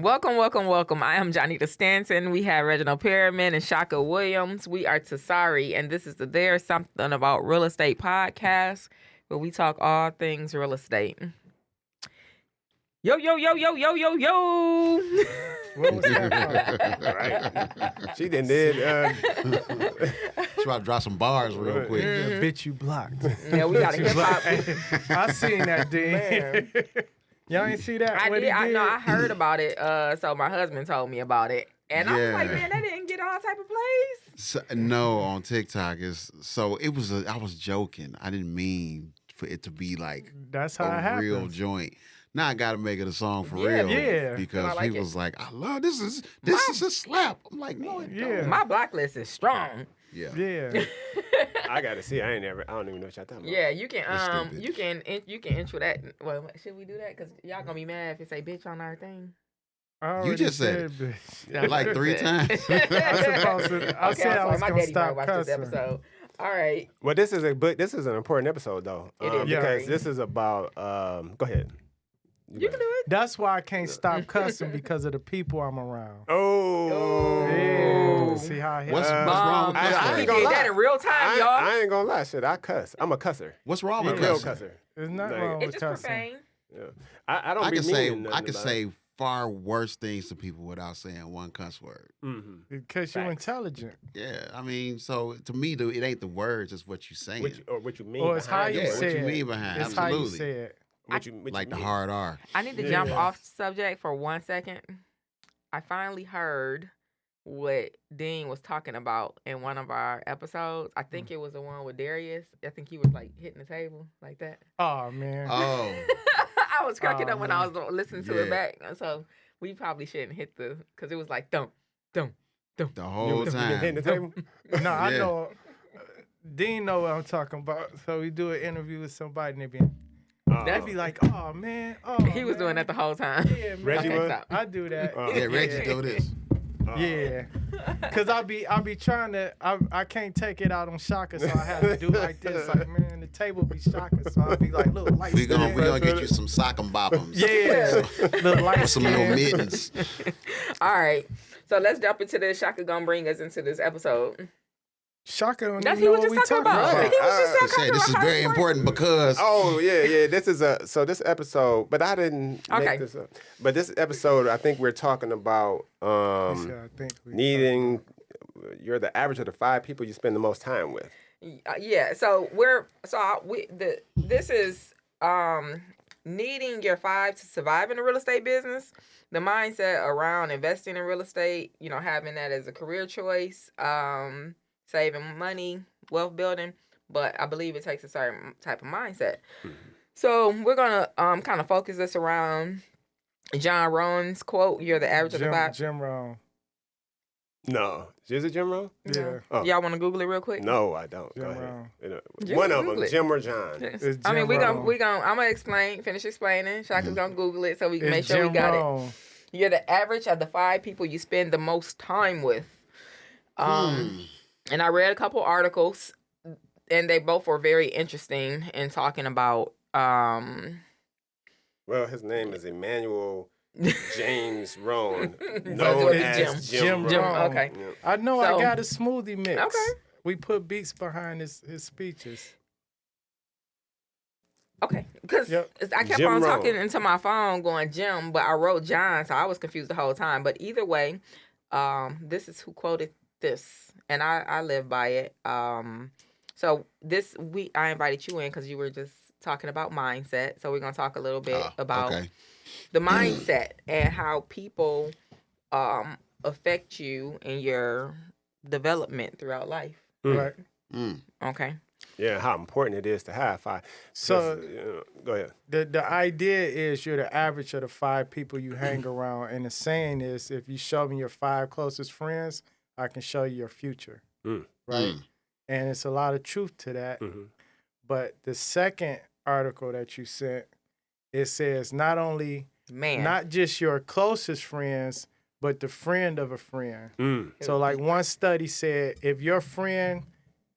Welcome, welcome, welcome. I am Johnita Stanton. We have Reginald Perriman and Shaka Williams. We are TSARE, and this is the There's Something About Real Estate podcast, where we talk all things real estate. Yo, yo, yo, yo, yo, yo, yo. What was that? Right. She did. She about to drop some bars real quick. Yeah, bitch, you blocked. Yeah, we got a hip hop. I seen that, Dean. Y'all ain't see that? I what did. he I did? know. I heard about it. So my husband told me about it, and I was like, man, that didn't get all type of plays. So, no, on TikTok I was joking. I didn't mean for it to be like That's how it a real happens. joint. Now I got to make it a song for Yeah, real. yeah. Because I like people's it. like, I love this is a slap. I'm like, no, it Yeah. don't. My blacklist is strong. Yeah. Yeah. I gotta see. I don't even know what y'all talking about. Yeah, you can That's stupid. you can intro that. Well, should we do that? Because y'all gonna be mad if it say bitch on our thing. I already just said bitch. Like 3 times. I said I was my gonna daddy might stop watch this cussing. episode. All right. Well, this is an important episode though. It is. Yeah. Because this is about. Go ahead. You can do it. That's why I can't stop cussing because of the people I'm around. Oh. Yeah. See how he What's wrong with I cuss I words? did that in real time, y'all. I ain't gonna lie, shit. I cuss. I'm a cusser. What's wrong with I'm a real cussing? cusser. There's nothing Like, wrong It's with just cussing. profane. Yeah. I don't. I be can say meaning nothing about say far worse things to people without saying one cuss word. it. Mhm. Because you're Facts. intelligent. Yeah, I mean, so to me, it ain't the words, it's what you saying. What you mean? Or it's how behind you it. Yeah, say what you it. mean behind, It's how you absolutely. say it. What you Like the mean. hard R. I need to Yeah. jump off subject for 1 second. I finally heard what Dean was talking about in one of our episodes. I think it was the one with Darius. I think he was like hitting the table like that. Oh, man. Oh, I was cracking up when I man. was listening to it Yeah. back. And so we probably shouldn't hit because it was like thump, thump. the whole You been hitting the time. table? No, I Yeah. know. Dean know what I'm talking about. So we do an interview with somebody and they be, That's be like, oh, man. Oh, He was doing that the whole time. Yeah, man. Reggie Okay, was? stop. I do that. Yeah, Reggie do this. Yeah. Because I be trying to, I can't take it out on Shaka, so I have to do like this. Like, man, the table be Shaka, so I'll be like, little light We gonna skin. get you some sock 'em bottoms. Yeah. Little light With some little skin. mittens. All right. So let's jump into this. Shaka gonna bring us into this episode. Shaka don't That's even he know was what just we talking about. talking He about. was just He said talking this is about very how important because Oh yeah. This is this episode, but I didn't Okay. make this up. But this episode, I think we're talking about I think we needing. You're the average of the 5 people you spend the most time with. Yeah. So this is needing your 5 to survive in the real estate business. The mindset around investing in real estate, having that as a career choice, saving money, wealth building. But I believe it takes a certain type of mindset. So we're gonna kind of focus this around John Rohn's quote: "You're the average of the 5." Jim Rohn. No, is it Jim Rohn? Yeah. Oh. Y'all want to Google it real quick? No, I don't. Jim Go ahead. Rohn. Jim, One of Google them, it. Jim or John. It's I mean, Jim Rohn. I'm gonna finish explaining. Shaka's gonna Google it so we can It's make sure Jim we got Rohn. it. You're the average of the 5 people you spend the most time with. And I read a couple articles, and they both were very interesting in talking about. Well, his name is Emmanuel James Rohn, So known it's as Jim Jim. Rohn. Okay. Yeah. I know So- I got a smoothie mix. Okay. We put beats behind his speeches. Okay, because Yep. I kept Jim on Rohn. talking into my phone going Jim, but I wrote John, so I was confused the whole time. But either way, this is who quoted this, and I live by it. So this week I invited you in because you were just talking about mindset. So we're gonna talk a little bit about okay. the mindset and how people affect you in your development throughout life. Right. Okay. Yeah, how important it is to have 5. So- Go ahead. The idea is you're the average of the 5 people you hang around, and the saying is, if you show me your 5 closest friends, I can show you your future. Right. And it's a lot of truth to that. But the second article that you sent, it says not only Man. not just your closest friends, but the friend of a friend. So like one study said, if your friend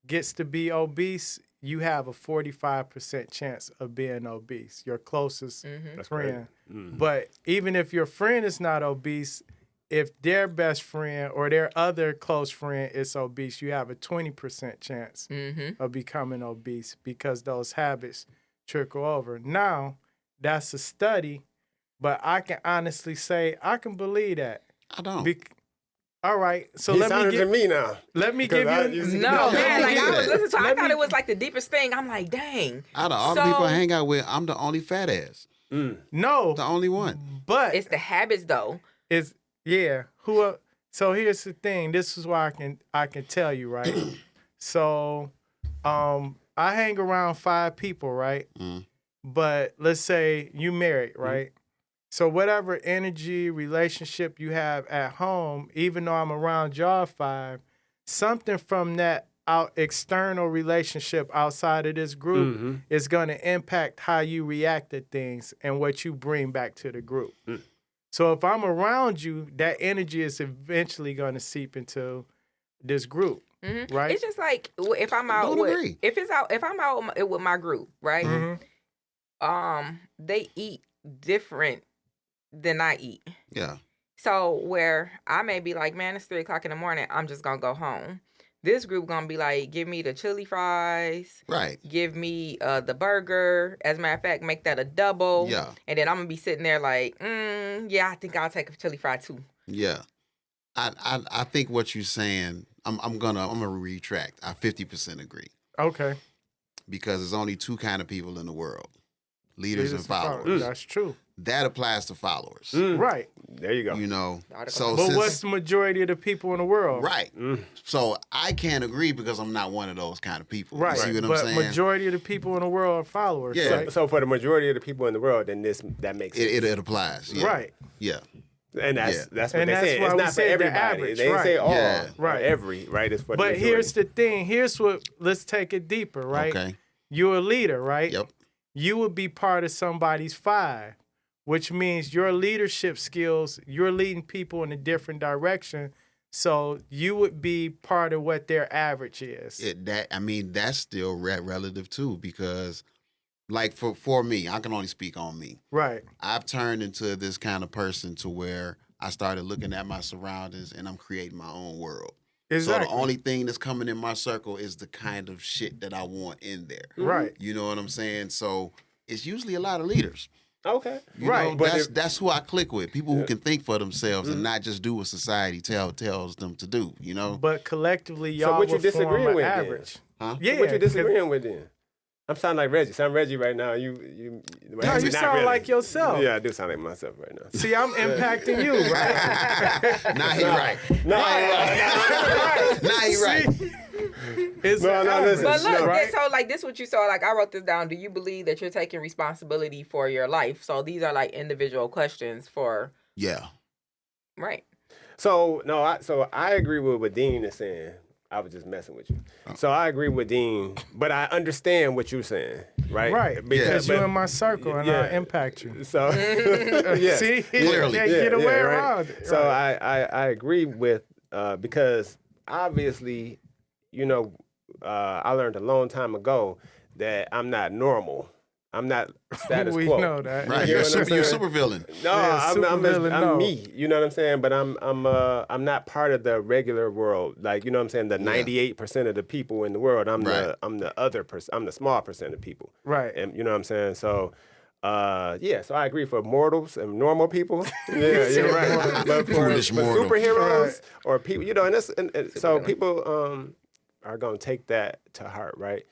gets to be obese, you have a 45% chance of being obese, your closest That's friend. crazy. But even if your friend is not obese, if their best friend or their other close friend is obese, you have a 20% chance of becoming obese because those habits trickle over. Now, that's a study, but I can honestly say I can believe that. I don't. All right, so He let me sounded give to me now. let me Because give I you used to- No, man, like I was that. listening to, I Let thought me- it was like the deepest thing. I'm like, dang. Out of all the people I hang out with, I'm the only fat ass. no, The only one. but It's the habits though. is so here's the thing. This is why I can tell you, right? So I hang around 5 people, right? But let's say you married, right? So whatever energy relationship you have at home, even though I'm around y'all 5, something from that external relationship outside of this group is going to impact how you react to things and what you bring back to the group. So if I'm around you, that energy is eventually going to seep into this group, right? It's just like if I'm out Don't with, agree. if I'm out with my group, right? They eat different than I eat. Yeah. So where I may be like, man, it's 3:00 in the morning. I'm just gonna go home. This group gonna be like, give me the chili fries. Right. Give me the burger. As a matter of fact, make that a double. Yeah. And then I'm gonna be sitting there like, yeah, I think I'll take a chili fry too. Yeah. I think what you're saying, I'm gonna retract. I 50% agree. Okay. Because there's only 2 kind of people in the world. Leaders and followers. That's true. That applies to followers. Right. There you go. You know. Article. So But since, what's the majority of the people in the world? right. So I can't agree because I'm not one of those kind of people. Right. You see what I'm But saying? majority of the people in the world are followers. Yeah. Right. So for the majority of the people in the world, then that makes sense. It applies. Yeah. Right. Yeah. And that's Yeah. what And they that's said. why It's we not for said the everybody. average, They didn't right. say all, Yeah. Right. every, right? It's for the But majority. here's the thing. Here's what. Let's take it deeper. Right. Okay. You're a leader, right? Yep. You would be part of somebody's 5, which means your leadership skills, you're leading people in a different direction. So you would be part of what their average is. That's still relative too, because like for me, I can only speak on me. Right. I've turned into this kind of person to where I started looking at my surroundings and I'm creating my own world. Exactly. So the only thing that's coming in my circle is the kind of shit that I want in there. Right. You know what I'm saying? So it's usually a lot of leaders. Okay. You Right. know, But that's who I click with. People who can think for themselves and not just do what society tells them to do, you know? But collectively, So y'all what you would form disagreeing an with then? average. Huh? Yeah. What you 'cause- disagreeing with then? I'm sounding like Reggie. Sound Reggie right now. You No, actually you not sound really. like yourself. Yeah, I do sound like myself right now. See, I'm impacting you, right? Nah, he right. No, Nah, he right. It's No, an no, average, listen. But look, right? so like this what you saw. Like I wrote this down. Do you believe that you're taking responsibility for your life? So these are like individual questions for Yeah. right. So I agree with what Dean is saying. I was just messing with you. So I agree with Dean, but I understand what you're saying, right? Right. Because but- you're in my circle and yeah. I impact you. So yes. See? Clearly. You can't get away right? around it. So right. I agree with because obviously, you know, I learned a long time ago that I'm not normal. I'm not status we quo. know that. Right. You You're know a what I'm super saying? villain. No, Yeah, supervillain, I'm no. me. You know what I'm saying? But I'm not part of the regular world. Like, you know what I'm saying? The 98% of the people in the world. I'm Right. the other person. I'm the small percent of people. Right. And you know what I'm saying? So so I agree for mortals and normal people. Yeah, you're right. But for Foolish mortal. superheroes Right. or people, you know, and so people are gonna take that to heart, right?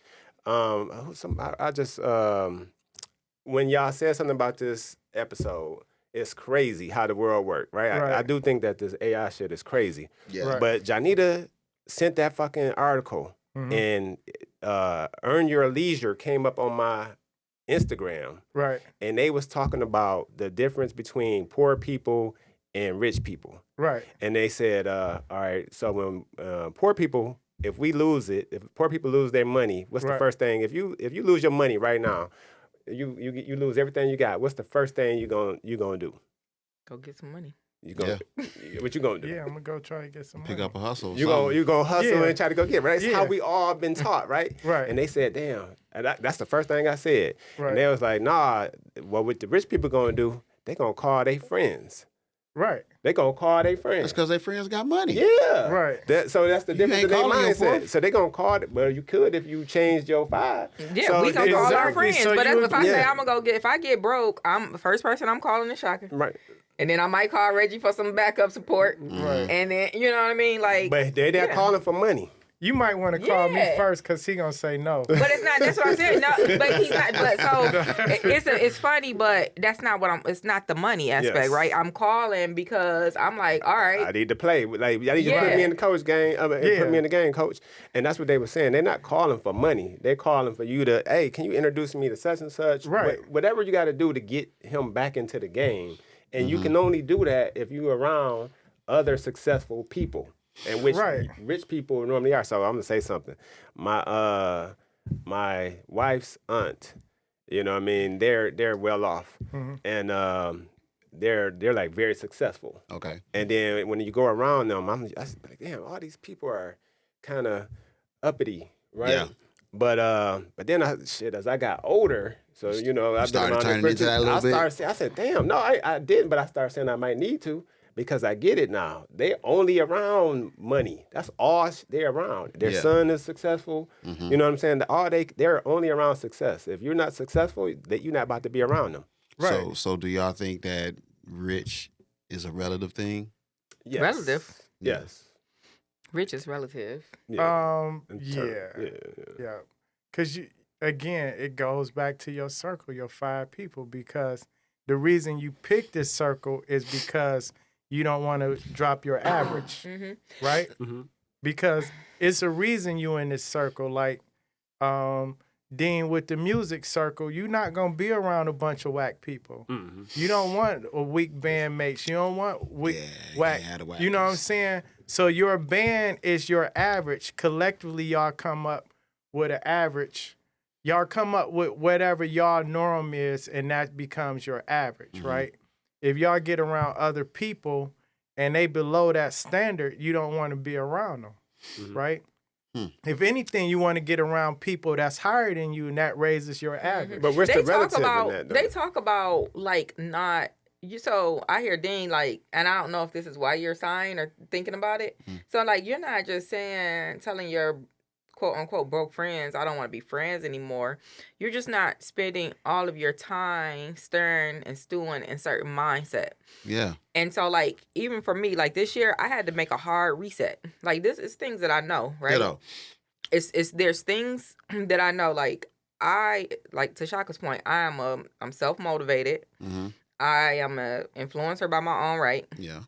I just when y'all said something about this episode, it's crazy how the world works, right? Right. I do think that this AI shit is crazy. Yeah. Right. But Janita sent that fucking article, and Earn Your Leisure came up on my Instagram, Right. and they was talking about the difference between poor people and rich people. Right. And they said, all right, so when poor people, if poor people lose their money, what's the Right. first thing? If you lose your money right now, you lose everything you got. What's the first thing you gonna do? Go get some money. You gonna what you gonna do? Yeah, I'm gonna go try to get some Pick money. up a hustle. You gonna hustle and try to go get it, right? That's how Yeah. we all been taught, right? Right. And they said, damn, and that's the first thing I said. Right. And they was like, nah, what the rich people gonna do, they gonna call their friends. Right. They gonna call their friends. That's because their friends got money. Yeah. Right. So that's the difference in ain't their calling your mindset. fourth. So they gonna call it. Well, you could if you changed your 5. Yeah, So we gonna call our exactly. friends. So But you- if I say yeah. I'm gonna go get, if I get broke, I'm the first person I'm calling is Shaka. Right. And then I might call Reggie for some backup support. Right. And then, you know what I mean? Like, But they're not calling for money. You might want to call me Yeah. first because he gonna say no. but it's not, that's what I'm saying. No, but he's not, but so it's funny, but that's not what it's not the money aspect, Yes. right? I'm calling because I'm like, all I right. need to play. Like, y'all need to put me in the coach game. Put me in the game, coach. And that's what they were saying. They're not calling for money. They're calling for you to, hey, can you introduce me to such and such? Right. Whatever you got to do to get him back into the game. And you can only do that if you're around other successful people. And which Right. rich people normally are. So I'm gonna say something. My wife's aunt, you know what I mean, they're well off. And they're like very successful. Okay. And then when you go around them, I was like, damn, all these people are kind of uppity, right? Yeah. But then as I got older, so I've been started around turning into that a little bit? I said, damn, no, I didn't, but I started saying I might need to because I get it now. They only around money. That's all they're around. Their son is successful. You know what I'm saying? They're only around success. If you're not successful, you're not about to be around them. Right. So do y'all think that rich is a relative thing? Yes. Relative. Yes. Rich is relative. Yeah. Yeah. Because again, it goes back to your circle, your 5 people, because the reason you pick this circle is because you don't want to drop your average, right? Because it's a reason you in this circle. Like, Dean, with the music circle, you're not going to be around a bunch of whack people. You don't want a weak bandmates. You don't want whack. You know what I'm saying? So your band is your average. Collectively, y'all come up with an average. Y'all come up with whatever y'all norm is, and that becomes your average, right? If y'all get around other people and they below that standard, you don't want to be around them, right? If anything, you want to get around people that's higher than you, and that raises your average. But where's the relative in that, though? They talk about like not you. So I hear Dean like, and I don't know if this is why you're signed or thinking about it. So like, you're not just telling your quote unquote broke friends, I don't want to be friends anymore. You're just not spending all of your time stirring and stewing in certain mindset. Yeah. And so like, even for me, like this year, I had to make a hard reset. Like this is things that I know, right? Ditto. There's things that I know, like to Shaka's point, I'm self-motivated. I am an influencer by my own right. Yeah.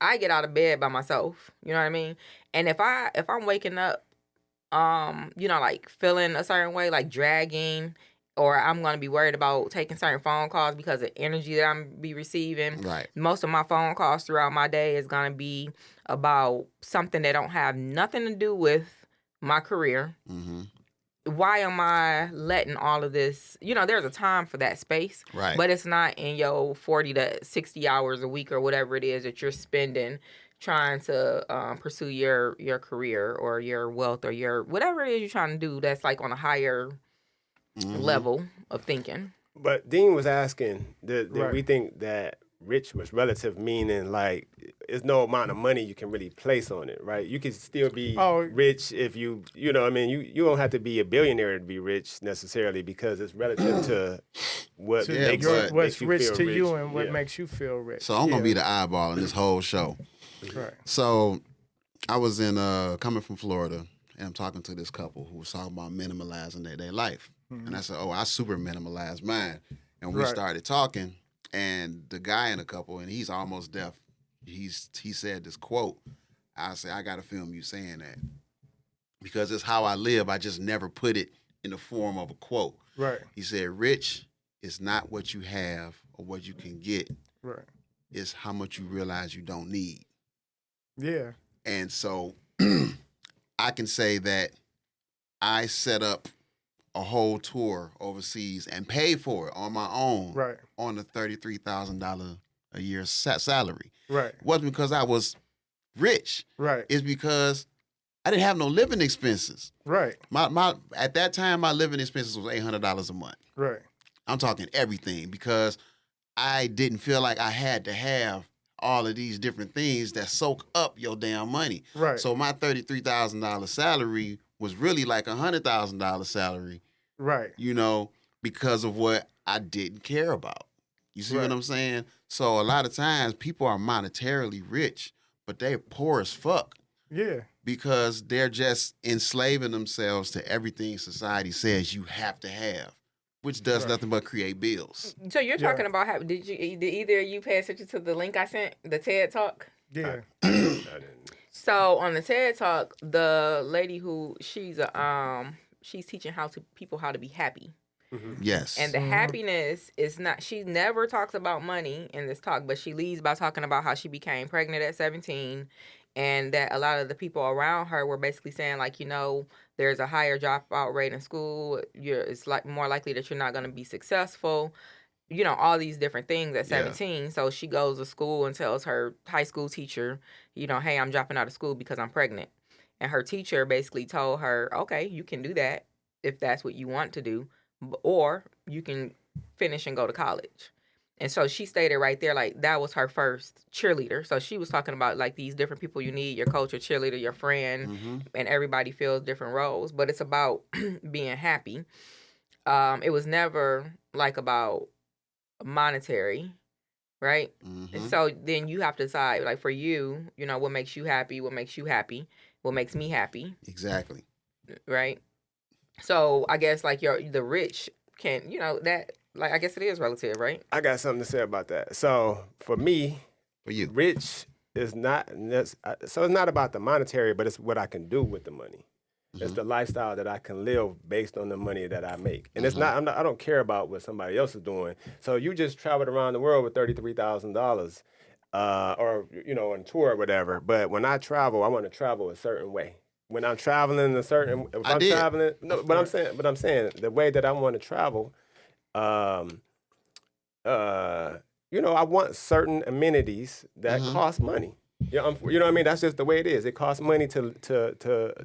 I get out of bed by myself. You know what I mean? And if I'm waking up, like feeling a certain way, like dragging, or I'm gonna be worried about taking certain phone calls because of energy that I'm be receiving. Right. Most of my phone calls throughout my day is gonna be about something that don't have nothing to do with my career. Why am I letting all of this? There's a time for that space, Right. but it's not in your 40 to 60 hours a week or whatever it is that you're spending trying to pursue your career or your wealth or your whatever it is you're trying to do that's like on a higher level of thinking. But Dean was asking, did Right. we think that rich was relative, meaning like there's no amount of money you can really place on it, right? You can still be rich if you know what I mean, you don't have to be a billionaire to be rich necessarily because it's relative to what makes what's you rich feel to rich. you and what makes you feel rich. So I'm gonna be the eyeball in this whole show. Right. So I was coming from Florida, and I'm talking to this couple who was talking about minimalizing their life. And I said, I super minimalized mine. And we started talking, and the guy in the couple, and he's almost deaf, he said this quote. I said, I got to film you saying that. Because it's how I live. I just never put it in the form of a quote. Right. He said, rich is not what you have or what you can get. Right. It's how much you realize you don't need. Yeah. And so I can say that I set up a whole tour overseas and paid for it on my own Right. on a $33,000 a year's salary. Right. It wasn't because I was rich. Right. It's because I didn't have no living expenses. Right. My at that time, my living expenses was $800 a month. Right. I'm talking everything because I didn't feel like I had to have all of these different things that soak up your damn money. Right. So my $33,000 salary was really like $100,000 salary. Right. You know, because of what I didn't care about. You see what I'm saying? So a lot of times people are monetarily rich, but they're poor as fuck. Yeah. Because they're just enslaving themselves to everything society says you have to have, which does nothing but create bills. So you're talking about how did either of you pay attention to the link I sent, the TED Talk? Yeah. I didn't. So on the TED Talk, the lady who she's teaching people how to be happy. Mm-hmm. Yes. And the happiness is not, she never talks about money in this talk, but she leads by talking about how she became pregnant at 17 and that a lot of the people around her were basically saying like, there's a higher dropout rate in school. It's like more likely that you're not going to be successful. All these different things at 17. Yeah. So she goes to school and tells her high school teacher, hey, I'm dropping out of school because I'm pregnant. And her teacher basically told her, okay, you can do that if that's what you want to do. Or you can finish and go to college. And so she stated right there, like, that was her first cheerleader. So she was talking about, like, these different people you need, your coach, your cheerleader, your friend, and everybody fills different roles. But it's about being happy. It was never, like, about monetary, right? And so then you have to decide, like, for you, what makes you happy, what makes me happy. Exactly. Right? So I guess like the rich can, that like I guess it is relative, right? I got something to say about that. So for me, rich is not so it's not about the monetary, but it's what I can do with the money. It's the lifestyle that I can live based on the money that I make, and it's not. I don't care about what somebody else is doing. So you just traveled around the world with $33,000, or on tour or whatever. But when I travel, I want to travel a certain way. When I'm traveling traveling, but I'm saying the way that I want to travel, I want certain amenities that cost money. You know what I mean? That's just the way it is. It costs money to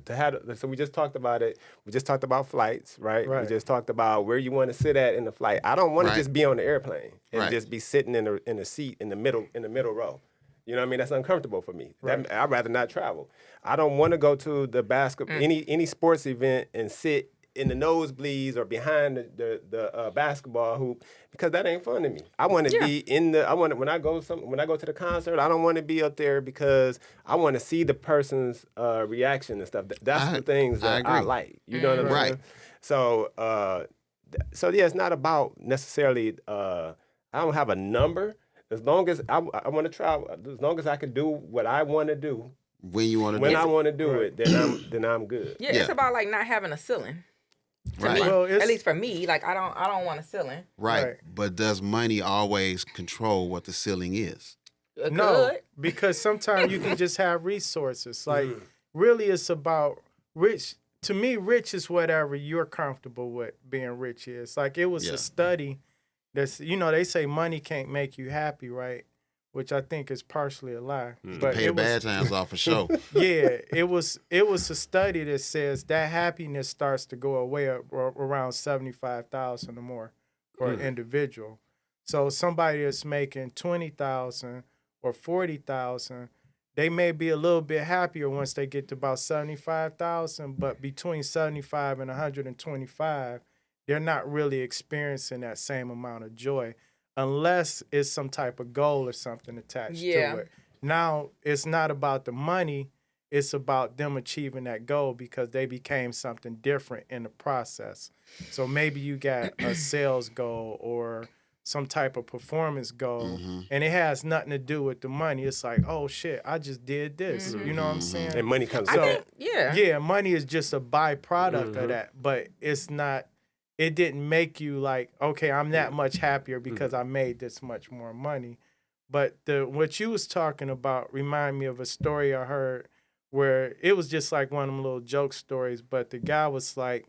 have. So we just talked about it. We just talked about flights, right? We just talked about where you want to sit at in the flight. I don't want to just be on the airplane and just be sitting in a seat in the middle row. You know what I mean? That's uncomfortable for me. Right. I'd rather not travel. I don't want to go to the basketball any sports event and sit in the nosebleeds or behind the basketball hoop because that ain't fun to me. I want to be in the. When I go to the concert, I don't want to be up there because I want to see the person's reaction and stuff. That's the things that I like. You know what I'm saying? So yeah, it's not about necessarily. I don't have a number. As long as I want to travel, as long as I can do what I want to do when I want to do it, then I'm good. Yeah, it's about like not having a ceiling. Right. Well, at least for me, like I don't want a ceiling. Right. But does money always control what the ceiling is? No, because sometimes you can just have resources. Like really, it's about rich. To me, rich is whatever you're comfortable with being rich is. Like it was a study. That's they say money can't make you happy, right? Which I think is partially a lie. But pay bad times off for sure. Yeah, it was a study that says that happiness starts to go away around 75,000 or more for an individual. So somebody that's making 20,000 or 40,000, they may be a little bit happier once they get to about 75,000, but between 75 and 125. They're not really experiencing that same amount of joy unless it's some type of goal or something attached to it. Now, it's not about the money. It's about them achieving that goal because they became something different in the process. So maybe you got a sales goal or some type of performance goal, and it has nothing to do with the money. It's like, oh, shit, I just did this. You know what I'm saying? And money comes out. Yeah, money is just a byproduct of that, but it's not. It didn't make you like, okay, I'm that much happier because I made this much more money. But what you was talking about remind me of a story I heard where it was just like one of them little joke stories. But the guy was like,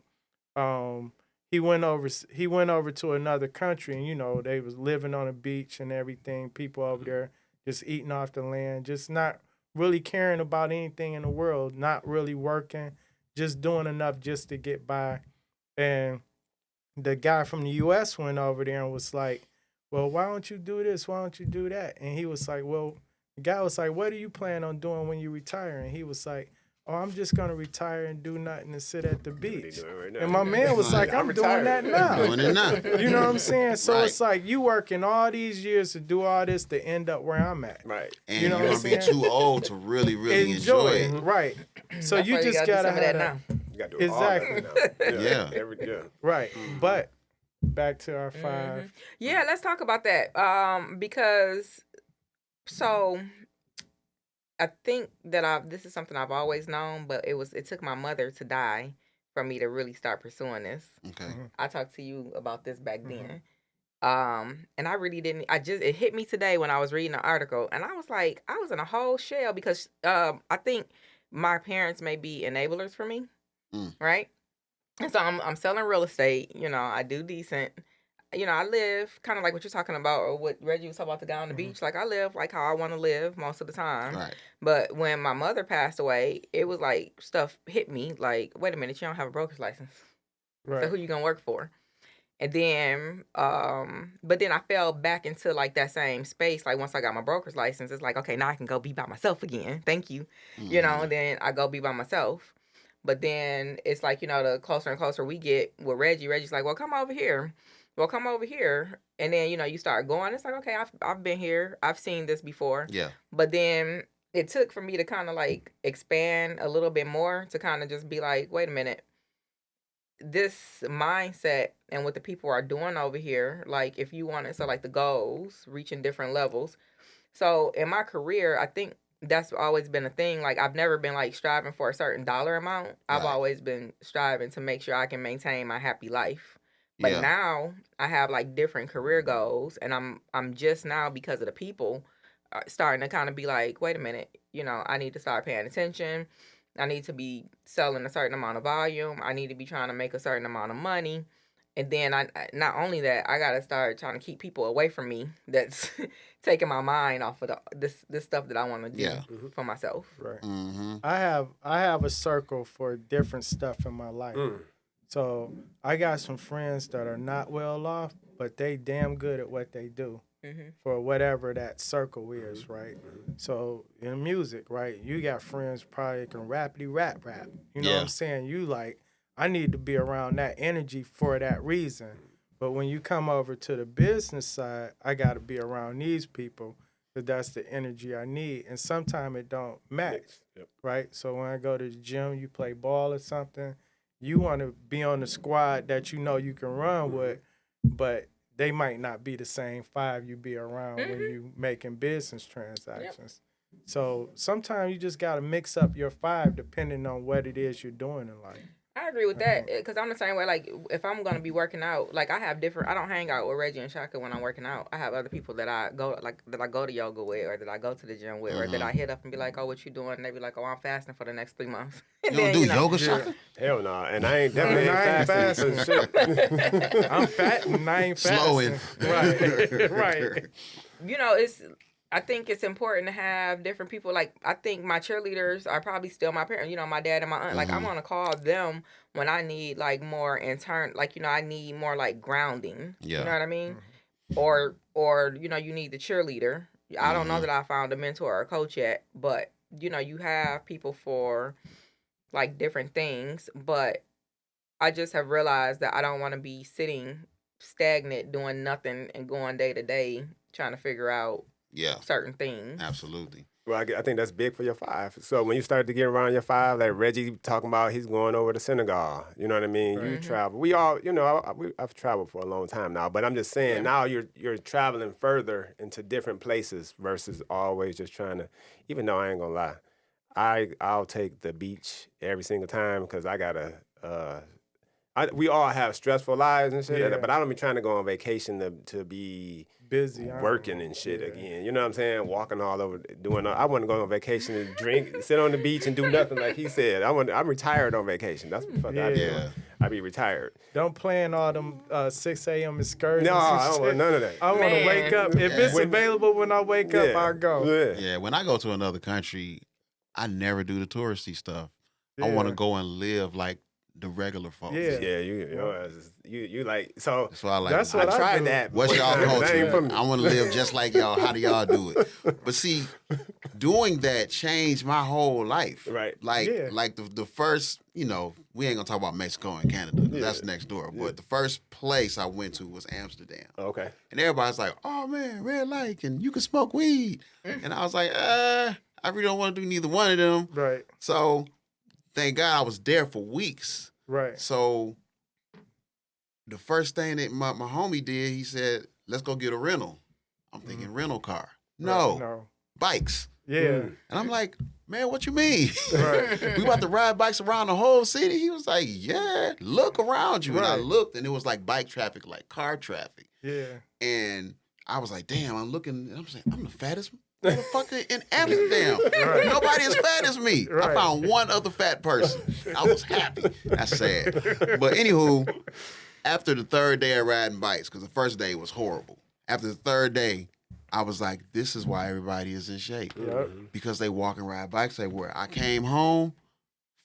he went over to another country, and, you know, they was living on a beach and everything. People over there just eating off the land, just not really caring about anything in the world, not really working, just doing enough just to get by. And the guy from the U.S. went over there and was like, well, why don't you do this? Why don't you do that? And he was like, well, the guy was like, what do you plan on doing when you retire? And he was like, oh, I'm just going to retire and do nothing and sit at the beach. Right, and my man was like, I'm doing that now. Doing it now. You know what I'm saying? So Right. it's like you working all these years to do all this to end up where I'm at. Right. And You know you're what going I'm to be saying? too old to really, really enjoy it. Right. So That's you why just gotta got to do some of that have now. You got to do Exactly. all that now. Yeah. Right. But back to our 5. Yeah, let's talk about that. Because so I think that this is something I've always known, but it took my mother to die for me to really start pursuing this. Okay. I talked to you about this back then. And I really didn't. It hit me today when I was reading the article, and I was like, I was in a whole shell because I think my parents may be enablers for me, right? And so I'm selling real estate. You know, I do decent. You know, I live kind of like what you're talking about, or what Reggie was talking about, the guy on the beach. Like, I live like how I want to live most of the time. Right. But when my mother passed away, it was like stuff hit me. Like, wait a minute, you don't have a broker's license. Right. So who you gonna work for? And then, but then I fell back into like that same space. Like, once I got my broker's license, it's like, okay, now I can go be by myself again. Thank you. You know, and then I go be by myself. But then it's like, you know, the closer and closer we get with Reggie's like, well, come over here. Well, come over here. And then, you know, you start going. It's like, okay, I've been here. I've seen this before. Yeah. But then it took for me to kind of like expand a little bit more to kind of just be like, wait a minute. This mindset and what the people are doing over here, like if you want it, so like the goals, reaching different levels. So in my career, I think that's always been a thing. Like, I've never been like striving for a certain dollar amount. I've Right. always been striving to make sure I can maintain my happy life. But Yeah. now I have like different career goals, and I'm just now, because of the people, starting to kind of be like, wait a minute, you know, I need to start paying attention. I need to be selling a certain amount of volume. I need to be trying to make a certain amount of money. And then not only that, I gotta start trying to keep people away from me that's taking my mind off of this stuff that I want to do Yeah. for myself. Right. Mm-hmm. I have a circle for different stuff in my life. So I got some friends that are not well off, but they damn good at what they do for whatever that circle is, right? So in music, right, you got friends probably can rapidy rap. You know what I'm saying? You like, I need to be around that energy for that reason. But when you come over to the business side, I got to be around these people because that's the energy I need. And sometimes it don't match, right? So when I go to the gym, you play ball or something, you want to be on the squad that you know you can run with, but they might not be the same 5 you be around when you making business transactions. So sometimes you just got to mix up your 5 depending on what it is you're doing in life. I agree with that because I'm the same way. Like, if I'm gonna be working out, like I don't hang out with Reggie and Shaka when I'm working out. I have other people that I go to yoga with, or that I go to the gym with, or that I hit up and be like, oh, what you doing? And they be like, oh, I'm fasting for the next 3 months. You don't do yoga, Shaka? Hell no. And I ain't definitely ain't fasting. I'm fat and I ain't fasting. Slowing. Right. You know, I think it's important to have different people. Like, I think my cheerleaders are probably still my parents, you know, my dad and my aunt. Like, I'm going to call them when I need, like, more like, you know, I need more, like, grounding. Yeah. You know what I mean? Or, you know, you need the cheerleader. I don't know that I found a mentor or a coach yet, but, you know, you have people for, like, different things. But I just have realized that I don't want to be sitting stagnant, doing nothing, and going day to day trying to figure out certain things. Absolutely. Well, I think that's big for your 5. So when you start to get around your 5, like Reggie talking about, he's going over to Senegal. You know what I mean? You travel. We all, you know, I've traveled for a long time now, but I'm just saying now you're traveling further into different places versus always just trying to. Even though I ain't gonna lie, I'll take the beach every single time because I gotta we all have stressful lives and shit, Yeah. but I don't be trying to go on vacation to be busy, working and shit again. You know what I'm saying? Walking all over, I want to go on vacation and drink, sit on the beach and do nothing like he said. I'm retired on vacation. That's what the fuck I do. I be retired. Don't plan all them 6 a.m. excursions. No, I don't want none of that. I want to wake up. If it's available when I wake up, I'll go. Yeah, when I go to another country, I never do the touristy stuff. I want to go and live like the regular folks. Yeah, you like, so that's what I like. That's what I tried do. that. What's y'all culture? I want to live just like y'all. How do y'all do it? But see, doing that changed my whole life. Right. Like the first, we ain't gonna talk about Mexico and Canada. That's next door. But the first place I went to was Amsterdam. Okay. And everybody's like, "Oh man, red light, and you can smoke weed." And I was like, I really don't want to do neither one of them. Right. So thank God I was there for weeks. Right. So the first thing that my homie did, he said, "Let's go get a rental." I'm thinking rental car. No. Bikes. Yeah. And I'm like, "Man, what you mean? Right. We about to ride bikes around the whole city?" He was like, "Yeah, look around you." And I looked, and it was like bike traffic, like car traffic. Yeah. And I was like, damn, I'm looking, and I'm saying, I'm the fattest motherfucker in Amsterdam. Right. Nobody as fat as me. Right. I found one other fat person. I was happy. That's sad. But anywho, after the third day of riding bikes, because the first day was horrible. After the third day, I was like, this is why everybody is in shape. Yep. Because they walk and ride bikes everywhere. I came home,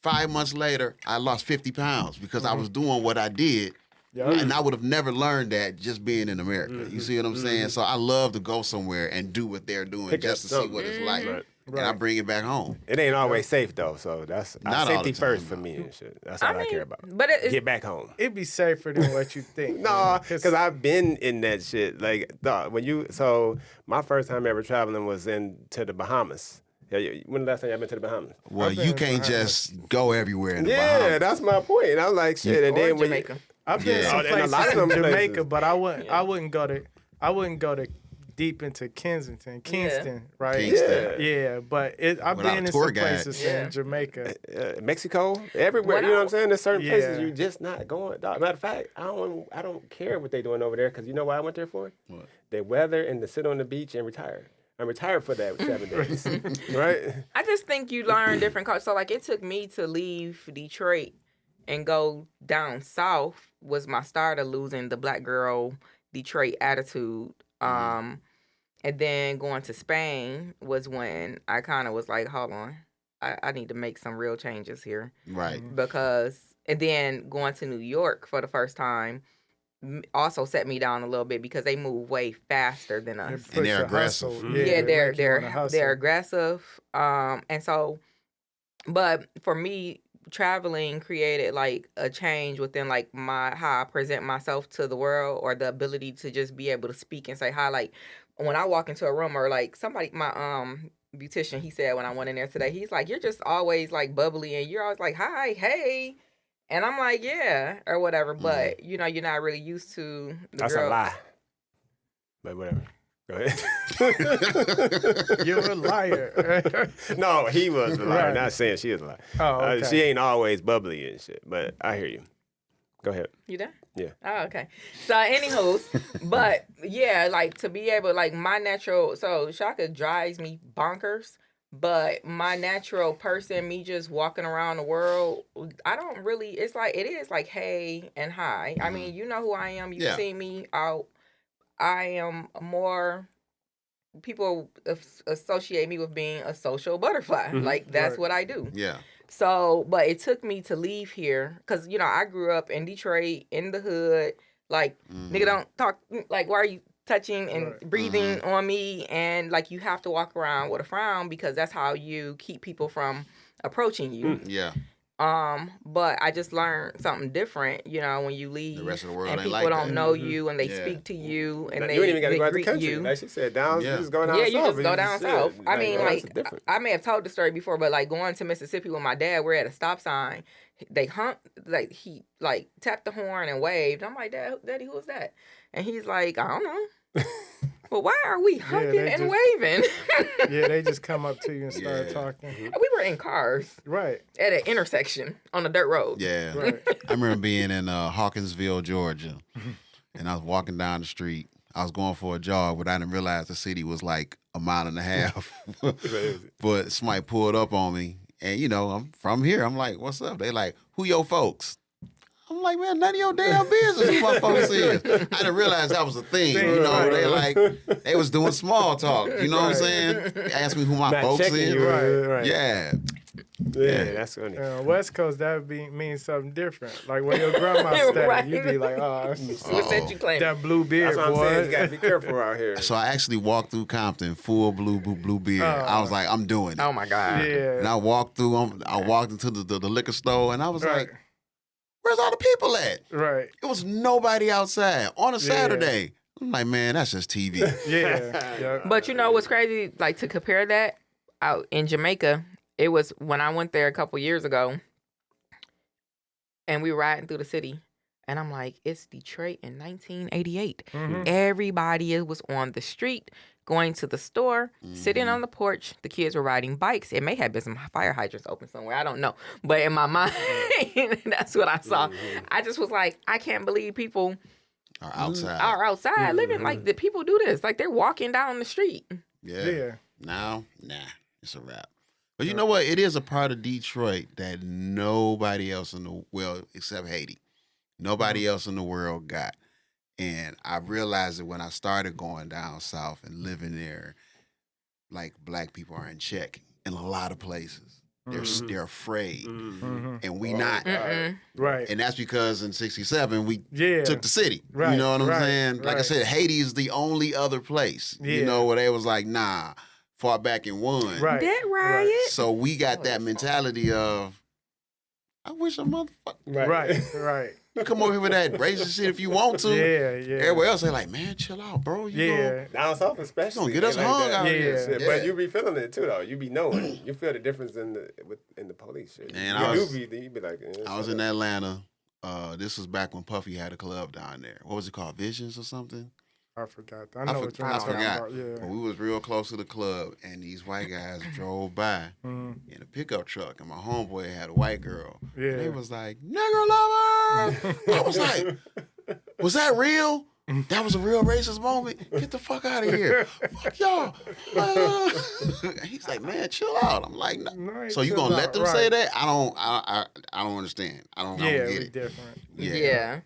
5 months later, I lost 50 pounds because I was doing what I did. Yep. And I would have never learned that just being in America. You see what I'm saying? So I love to go somewhere and do what they're doing just to see what it's like. Right. And I bring it back home. It ain't always safe though, so that's safety first for me and shit. That's all I care about. But get back home. It'd be safer than what you think. No, because I've been in that shit. Like so my first time ever traveling was to the Bahamas. Yeah, when the last time y'all been to the Bahamas? Well, you can't just go everywhere in the Bahamas. Yeah, that's my point. And I was like, shit. And then Jamaica. I've been some places in Jamaica, but I wouldn't go to deep into Kingston, right? Kingston. Yeah, but I've been in some places in Jamaica, Mexico, everywhere. You know what I'm saying? There's certain places you just not going. Matter of fact, I don't care what they doing over there because you know what I went there for? What? The weather and to sit on the beach and retire. I'm retired for that 7 days, right? I just think you learn different cultures. So like it took me to leave Detroit and go down south was my start of losing the black girl Detroit attitude. And then going to Spain was when I kind of was like, hold on, I need to make some real changes here. Right. And then going to New York for the first time also set me down a little bit because they move way faster than us. And they're aggressive. Yeah, they're aggressive. And so, but for me, traveling created like a change within like how I present myself to the world, or the ability to just be able to speak and say hi. Like when I walk into a room, or like somebody, my beautician, he said when I went in there today, he's like, you're just always like bubbly and you're always like, hi, hey. And I'm like, yeah, or whatever. But, you're not really used to the That's girl. a lie. But whatever. Go ahead. You're a liar. No, he was a liar. Right. Not saying she is a liar. Oh, okay. She ain't always bubbly and shit. But I hear you. Go ahead. You done? Yeah. Oh, okay. So, anywho, but yeah, like to be able, like my natural, so Shaka drives me bonkers. But my natural person, me just walking around the world, I don't really, it is like, hey and hi. I mean, you know who I am. You've seen me out. I am more, people associate me with being a social butterfly. Like, that's what I do. Yeah. So, but it took me to leave here because, I grew up in Detroit, in the hood. Like, nigga don't talk, like, why are you touching and breathing on me? And like you have to walk around with a frown because that's how you keep people from approaching you. Yeah. But I just learned something different, when you leave. The rest of the world and ain't people like don't that. know you and they speak to you and you ain't even gotta go out the greet country. you. Like she said, you just go down south. Yeah, you just go down south. I mean, like I I may have told the story before, but like going to Mississippi with my dad, we're at a stop sign. They like he tapped the horn and waved. I'm like, Daddy, who was that? And he's like, I don't know. Well, why are we hugging and waving? Yeah, they just come up to you and start talking. We were in cars. Right. At an intersection on a dirt road. Yeah. Right. I remember being in Hawkinsville, Georgia, and I was walking down the street. I was going for a jog, but I didn't realize the city was like a mile and a half. But somebody pulled up on me, and I'm from here. I'm like, "What's up?" They like, "Who your folks?" I'm like, "Man, none of your damn business who my folks is." I didn't realize that was a thing. They was doing small talk. You know what I'm saying? They asked me who my folks is. Right. Yeah. Yeah, that's funny. West Coast, that would mean something different. Like when your grandma studied, you'd be like, what's that you claim? That blue beard, that's what boy. I'm saying. You gotta be careful out here. So I actually walked through Compton, full blue beard. I was like, I'm doing it. Oh my God. Yeah. And I walked into the liquor store, and I was like, where's all the people at? Right. It was nobody outside on a Saturday. I'm like, man, that's just TV. Yeah. But you know what's crazy? Like, to compare that, out in Jamaica, it was when I went there a couple years ago, and we were riding through the city, and I'm like, it's Detroit in 1988. Mm-hmm. Everybody was on the street, going to the store, sitting on the porch. The kids were riding bikes. It may have been some fire hydrants open somewhere. I don't know. But in my mind, that's what I saw. I just was like, I can't believe people Are outside. living like the people do this. Like, they're walking down the street. Yeah. Now, it's a wrap. But you know what? It is a part of Detroit that nobody else except Haiti, nobody else in the world got. And I realized it when I started going down south and living there, like black people are in check in a lot of places. They're afraid, and we not. Right. And that's because in '67 we Yeah. took the city. Right, You know what I'm right, saying? Like I right. said, Haiti is the only other place. Yeah. Where they was like, nah, fought back and won. Right. That riot. So we got that mentality of, I wish a motherfucker. Right. You come over here with that racist shit if you want to. Yeah. Everywhere else, they like, man, chill out, bro. You Down south especially. gonna get us hung out here. Shit. Yeah. But you be feeling it too, though. You be knowing. You feel the difference in the police shit. And you be like, I was in Atlanta. This was back when Puffy had a club down there. What was it called? Visions or something? I forgot. I know what you're I talking forgot. about. Yeah. But we was real close to the club, and these white guys drove by in a pickup truck, and my homeboy had a white girl. Yeah. And they was like, nigger lover! I was like, was that real? That was a real racist moment? Get the fuck out of here. Fuck y'all. He's like, man, chill out. I'm like, no. No, So you chill gonna let out, them right. say that? I don't understand. I don't get we it. different. Yeah.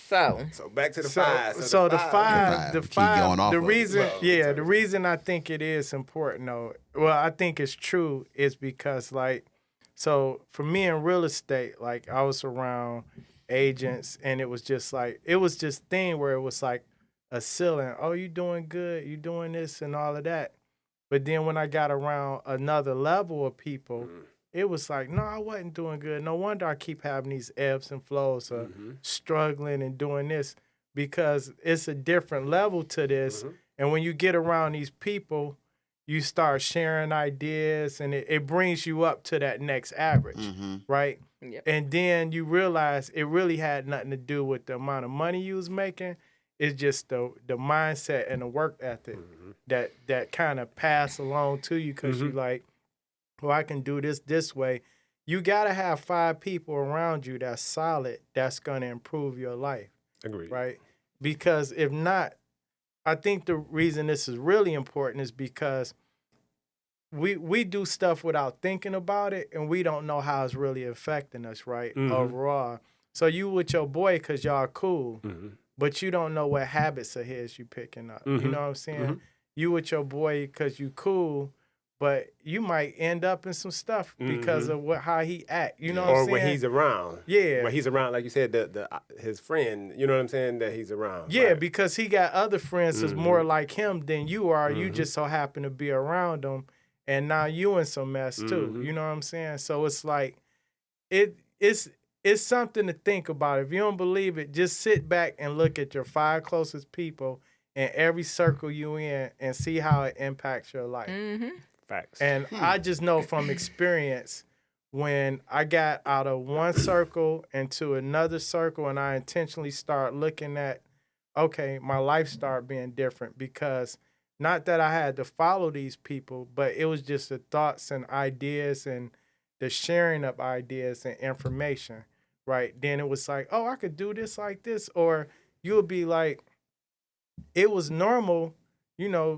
So back to the So, five. so the five, Keep going off the of it. reason, the reason I think it is important, though, well, I think it's true, is because, like, so for me in real estate, like, I was around agents, and it was just thing where it was like a ceiling. Oh, you doing good, you doing this and all of that. But then when I got around another level of people, it was like, no, I wasn't doing good. No wonder I keep having these ebbs and flows of struggling and doing this, because it's a different level to this. And when you get around these people, you start sharing ideas, and it brings you up to that next average, right? Yep. And then you realize it really had nothing to do with the amount of money you was making. It's just the mindset and the work ethic that kind of pass along to you, because you like, well, I can do this way. You got to have 5 people around you that's solid, that's going to improve your life. Agreed. Right? Because if not, I think the reason this is really important is because we do stuff without thinking about it, and we don't know how it's really affecting us, right, overall. So you with your boy because y'all cool, but you don't know what habits of his you picking up. You know what I'm saying? You with your boy because you cool, but you might end up in some stuff because of how he act. You know what I'm saying? Or when he's around. Yeah. When he's around, like you said, his friend, you know what I'm saying, that he's around. Yeah, right? because he got other friends that's more like him than you are. You just so happen to be around them, and now you in some mess too. You know what I'm saying? So it's like, it's something to think about. If you don't believe it, just sit back and look at your 5 closest people in every circle you in and see how it impacts your life. Facts. And I just know from experience, when I got out of one circle into another circle, and I intentionally start looking at okay, my life started being different because not that I had to follow these people, but it was just the thoughts and ideas and the sharing of ideas and information, right? Then it was like, oh, I could do this like this. Or you would be like, it was normal,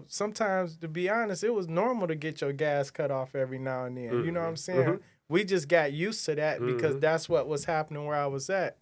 sometimes to be honest, it was normal to get your gas cut off every now and then. You know what I'm saying? We just got used to that because that's what was happening where I was at.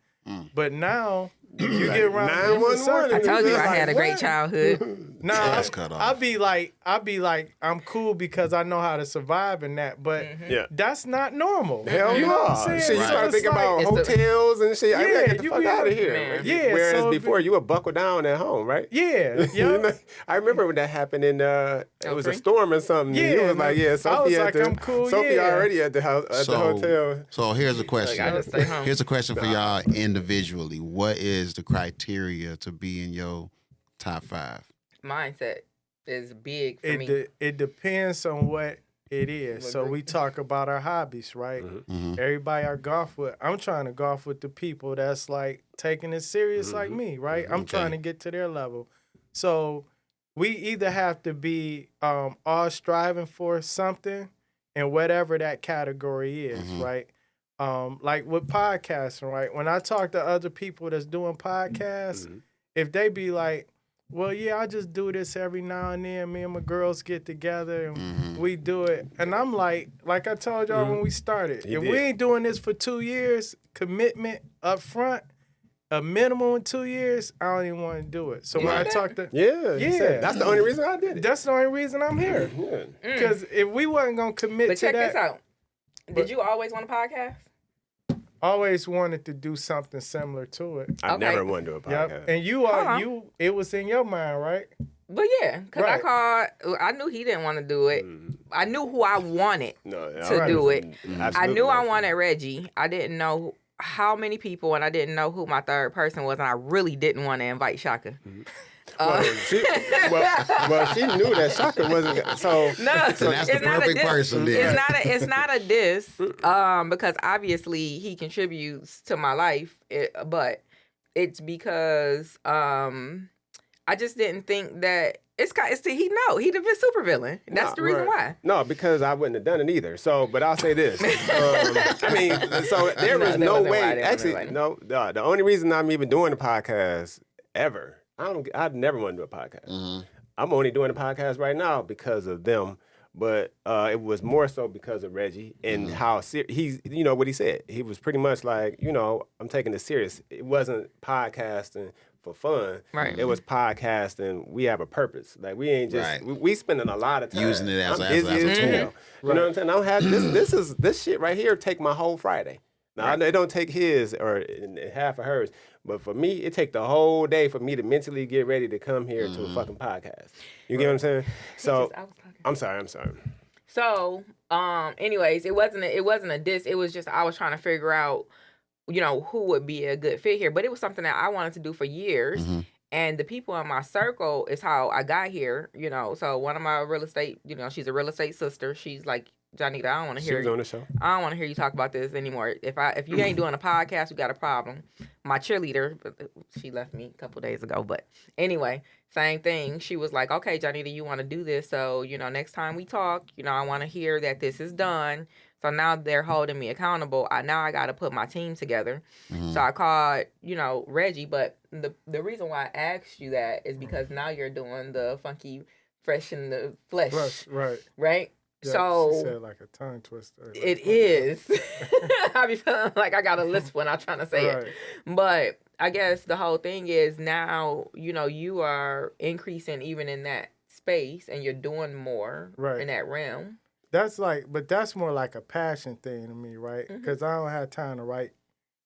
But now you get around 911. I told you I had a great what? childhood. Nah, Gas cut off. I'll be like, I'm cool because I know how to survive in that. But that's not normal. Hell you know what I'm no. saying? Shit, you So start it's thinking like- about hotels and shit. I gotta get the you fuck be out of like, here. man. Yeah, Whereas so before you would buckle down at home, right? Yeah, You know, I remember when that happened in it was a Okay. storm or something. Yeah, you was like, man. yeah, I Sophie was at like, the I'm cool, Sophie yeah. already at the house at the hotel. So here's a question. I just stay home. Here's a question for y'all individually. What is the criteria to be in your top 5? Mindset is big for me. it depends on what it is. You So agree? we talk about our hobbies, right? Mm-hmm. Everybody I golf with, I'm trying to golf with the people that's like taking it serious like me, right? I'm trying to get to their level. So we either have to be all striving for something and whatever that category is, right? Like with podcasting, right? When I talk to other people that's doing podcasts, if they be like, well, yeah, I just do this every now and then. Me and my girls get together and we do it. And I'm like I told y'all when we started, if we ain't doing this for 2 years, commitment up front, a minimum of 2 years, I don't even want to do it. So when I talk to That's the only reason I did it. that's the only reason I'm here. Because if we wasn't gonna commit But to check that, this out. Did you always want a podcast? always wanted to do something similar to it. I Okay. never wanted to do a podcast. Yep. And Uh-huh. it was in your mind, right? But yeah, because I knew he didn't want to do it. I knew who I wanted to do it. I knew I wanted Reggie. I didn't know how many people, and I didn't know who my third person was, and I really didn't want to invite Shaka. Well, she knew that Shaka wasn't. So No, So that's the it's not a perfect diss. person then. It's not a diss. Because obviously he contributes to my life, but it's because I just didn't think that he the super villain. That's the reason why. No, because I wouldn't have done it either. So, but I'll say this. I mean, so there No, was that no wasn't way. why they Actually, wasn't no. The only reason I'm even doing a podcast ever, I'd never want to do a podcast. I'm only doing a podcast right now because of them. But it was more so because of Reggie and how he's, what he said. He was pretty much like, I'm taking this serious. It wasn't podcasting for fun. Right. It was podcasting. We have a purpose. Like we ain't just Right. we spending a lot of time Using it as I'm a busy as tool. hell. You know what I'm saying? I don't have this shit right here take my whole Friday. Now I know it don't take his or half of hers, but for me it take the whole day for me to mentally get ready to come here to a fucking podcast. You get what I'm saying? So I was talking. I'm sorry. So, anyways, it wasn't a diss. It was just I was trying to figure out, who would be a good fit here. But it was something that I wanted to do for years. And the people in my circle is how I got here, So one of my real estate, she's a real estate sister. She's like, Janita, I don't want to She hear was on the show. I don't want to hear you talk about this anymore. If you ain't doing a podcast, we got a problem. My cheerleader, she left me a couple days ago, but anyway, same thing. She was like, okay, Janita, you want to do this. So, next time we talk, I want to hear that this is done. So now they're holding me accountable. Now I got to put my team together. So I called, Reggie. But the reason why I asked you that is because now you're doing the funky fresh in the flesh. Right. Right? Yeah, So she said like a tongue twister. it is. I be feeling like I got a lisp when I'm trying to say it. But I guess the whole thing is now, you are increasing even in that space and you're doing more in that realm. But that's more like a passion thing to me, right? Because I don't have time to write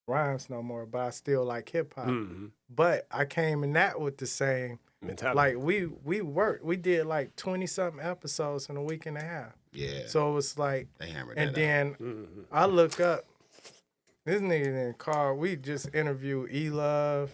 rhymes no more, but I still like hip hop. But I came in that with the same mentality. Like we worked, we did like 20-something episodes in a week and a half. Yeah. So it was like, they hammered and that then I look up, this nigga in Carl, we just interviewed E-Love,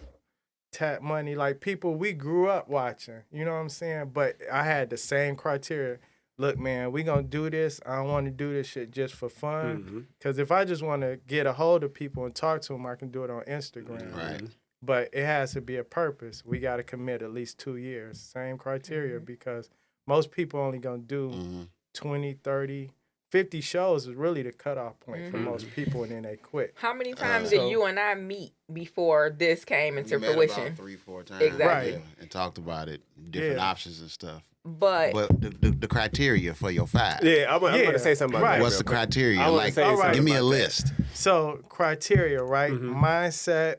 Tap Money, like people we grew up watching, you know what I'm saying? But I had the same criteria. Look, man, we gonna do this. I don't want to do this shit just for fun. Because if I just want to get a hold of people and talk to them, I can do it on Instagram. Right. but it has to be a purpose. We got to commit at least 2 years. Same criteria because most people only going to do 20, 30, 50 shows is really the cutoff point for most people, and then they quit. How many times did you and I meet before this came into fruition? About 3-4 times. Exactly. Yeah, and talked about it, different options and stuff. But the criteria for your 5. Yeah, I'm going to say something about that. What's the criteria? Like, give me a list. So criteria, right? Mindset,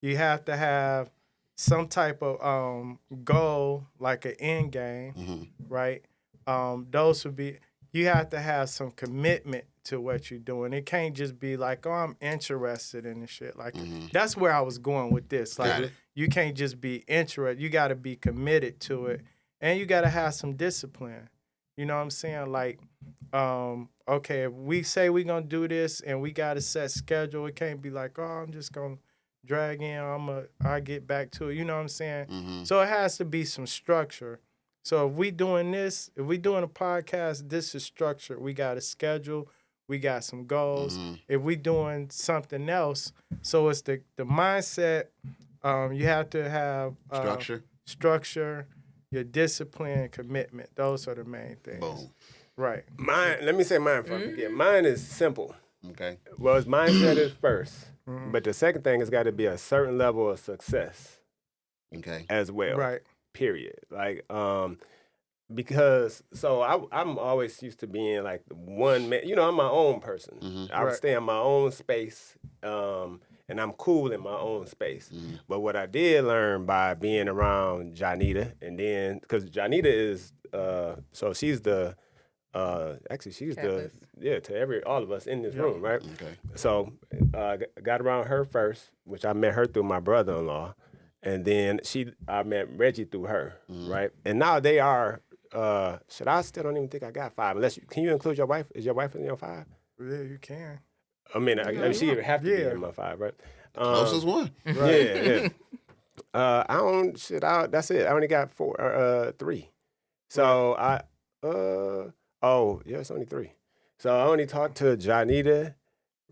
you have to have some type of goal, like an end game, right? Those would be, you have to have some commitment to what you're doing. It can't just be like, oh, I'm interested in this shit. Like, that's where I was going with this. Like, you can't just be interested. You got to be committed to it. And you got to have some discipline. You know what I'm saying? Like, okay, if we say we're going to do this and we got a set schedule, it can't be like, oh, I'm just going to drag in, I get back to it. You know what I'm saying? So it has to be some structure. So if we doing this, if we doing a podcast, this is structured. We got a schedule. We got some goals. If we doing something else, so it's the mindset. You have to have structure, your discipline, commitment. Those are the main things. Boom. Right. Mine. Let me say mine before I forget. Mine is simple. Okay. Well, it's mindset is first, but the second thing has got to be a certain level of success. Okay. As well. Right. Period. Like, because I'm always used to being like the one man. You know, I'm my own person. I would stay in my own space, and I'm cool in my own space. But what I did learn by being around Janita, and then because Janita is, so she's the, actually she's Catalyst. to all of us in this room, right? Okay. So got around her first, which I met her through my brother-in-law. And then I met Reggie through her, right? And now they are, I still don't even think I got 5. Can you include your wife? Is your wife in your 5? Yeah, you can. I mean, she would have to be in my 5, right? Closest one. Yeah. That's it. I only got 3. So it's only 3. So I only talked to Janita,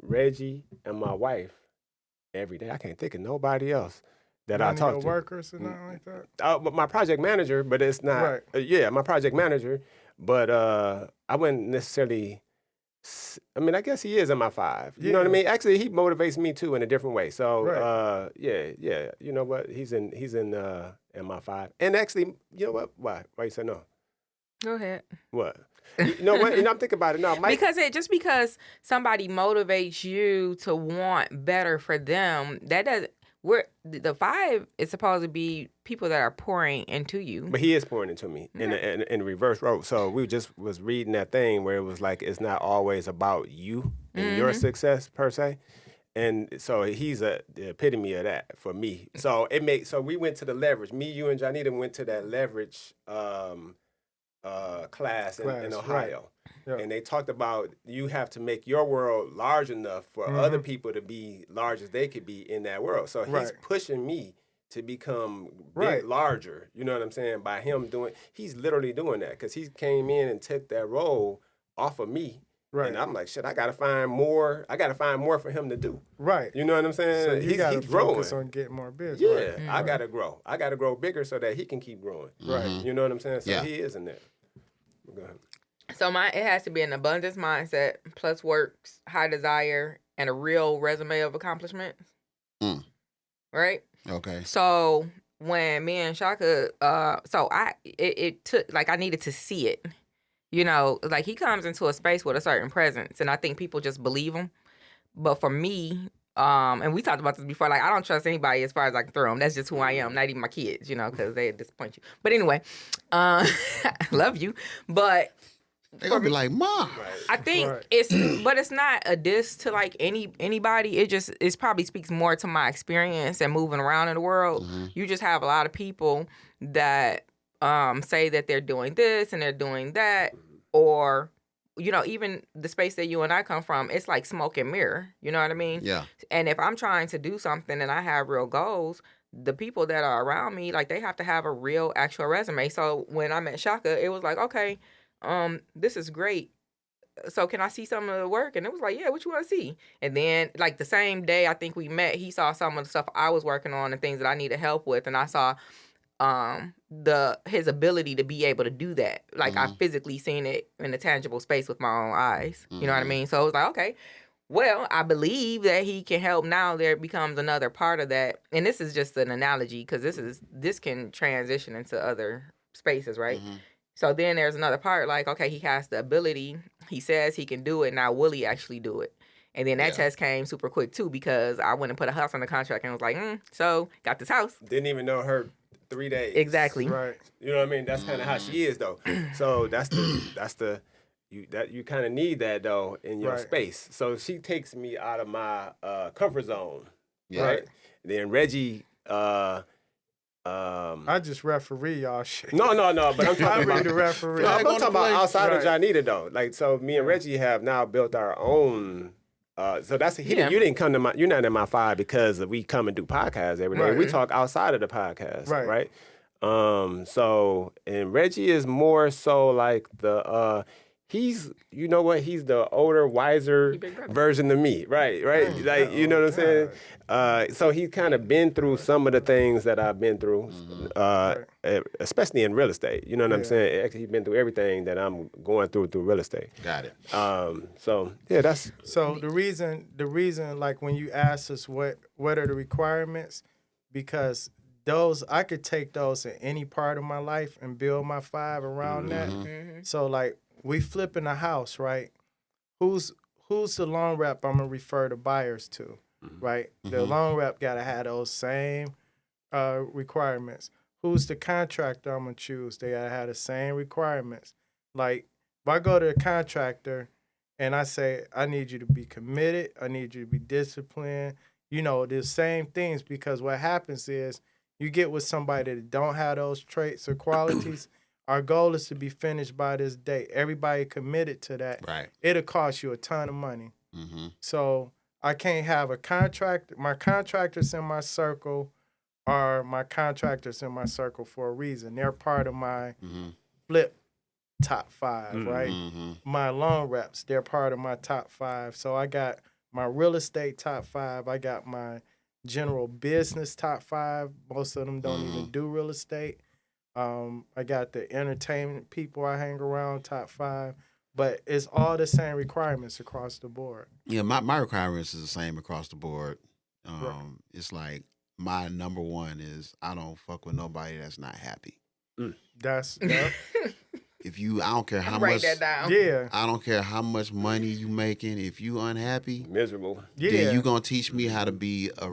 Reggie, and my wife every day. I can't think of nobody else that I talk to. Workers and nothing like that? But my project manager, but it's not. Right. My project manager, but I wouldn't necessarily. I mean, I guess he is in my 5. You know what I mean? Actually, he motivates me too in a different way. So, yeah. You know what? He's in my 5. And actually, you know what? Why you say no? Go ahead. What? You know what? I'm thinking about it now. Mike, because somebody motivates you to want better for them, that doesn't. The 5 is supposed to be people that are pouring into you. But he is pouring into me in reverse road. So we just was reading that thing where it was like it's not always about you and your success per se. And so he's the epitome of that for me. So we went to the leverage. Me, you, and Janita went to that leverage class in Ohio. Right. Yep. And they talked about you have to make your world large enough for other people to be large as they could be in that world. So he's pushing me to become larger. You know what I'm saying? By him he's literally doing that because he came in and took that role off of me. Right. And I'm like, shit, I got to find more. I got to find more for him to do. Right. You know what I'm saying? So he's growing. Focus on getting more business. Yeah. I got to grow. I got to grow bigger so that he can keep growing. Right. You know what I'm saying? So he is in that. Go ahead. So it has to be an abundance mindset, plus works, high desire, and a real resume of accomplishments. Right? Okay. So when me and Shaka, it took, like, I needed to see it. You know, like, he comes into a space with a certain presence, and I think people just believe him. But for me, and we talked about this before, like, I don't trust anybody as far as I can throw them. That's just who I am, not even my kids, you know, because they disappoint you. But anyway, I love you. But they're going to be like, Mom. I think it's not a diss to, like, anybody. It probably speaks more to my experience and moving around in the world. You just have a lot of people that say that they're doing this and they're doing that, or, you know, even the space that you and I come from, it's like smoke and mirror. You know what I mean? Yeah. And if I'm trying to do something and I have real goals, the people that are around me, like, they have to have a real actual resume. So when I met Shaka, it was like, okay, this is great. so can I see some of the work? And it was like, yeah, what you want to see? And then like the same day I think we met, he saw some of the stuff I was working on and things that I needed help with, and I saw his ability to be able to do that. Like I physically seen it in a tangible space with my own eyes. You know what I mean? So it was like, okay, well, I believe that he can help. Now there becomes another part of that, and this is just an analogy because this can transition into other spaces, right? So then there's another part like, okay, he has the ability. He says he can do it. Now, will he actually do it? And then that test came super quick too because I went and put a house on the contract and was like, so got this house. Didn't even know her 3 days. Exactly. Right. You know what I mean? That's kind of how she is though. So you kind of need that though in your space. So she takes me out of my comfort zone. Yeah. Right. Then Reggie. I just referee y'all shit. No. But I'm talking about the referee. No, I'm talking about outside of Right. Janita though. Like so, me and Reggie have now built our own. So that's you didn't come to you're not in my 5 because we come and do podcasts every day. Right. We talk outside of the podcast, Right. So and Reggie is more so like the he's the older, wiser version of me, right? Like you know what I'm saying. So he's kind of been through some of the things that I've been through, especially in real estate. You know what I'm saying? Actually, he's been through everything that I'm going through real estate. Got it. So yeah, that's So the reason, like when you ask us what are the requirements, because those I could take those in any part of my life and build my 5 around that. So like we flipping a house, right? Who's the loan rep I'm gonna refer the buyers to, right? The loan rep gotta have those same requirements. Who's the contractor I'm gonna choose? They gotta have the same requirements. Like if I go to the contractor and I say, I need you to be committed, I need you to be disciplined, the same things, because what happens is you get with somebody that don't have those traits or qualities. Our goal is to be finished by this date. Everybody committed to that. Right. It'll cost you a ton of money. So I can't have a contract. My contractors in my circle are my contractors in my circle for a reason. They're part of my flip top 5, right? My loan reps, they're part of my top 5. So I got my real estate top 5. I got my general business top 5. Most of them don't even do real estate. I got the entertainment people I hang around, top 5, but it's all the same requirements across the board. Yeah, my requirements is the same across the board. It's like my number 1 is I don't fuck with nobody that's not happy. That's I don't care how Write much. that down. Yeah. I don't care how much money you making. If you unhappy, miserable. then you gonna teach me how to be a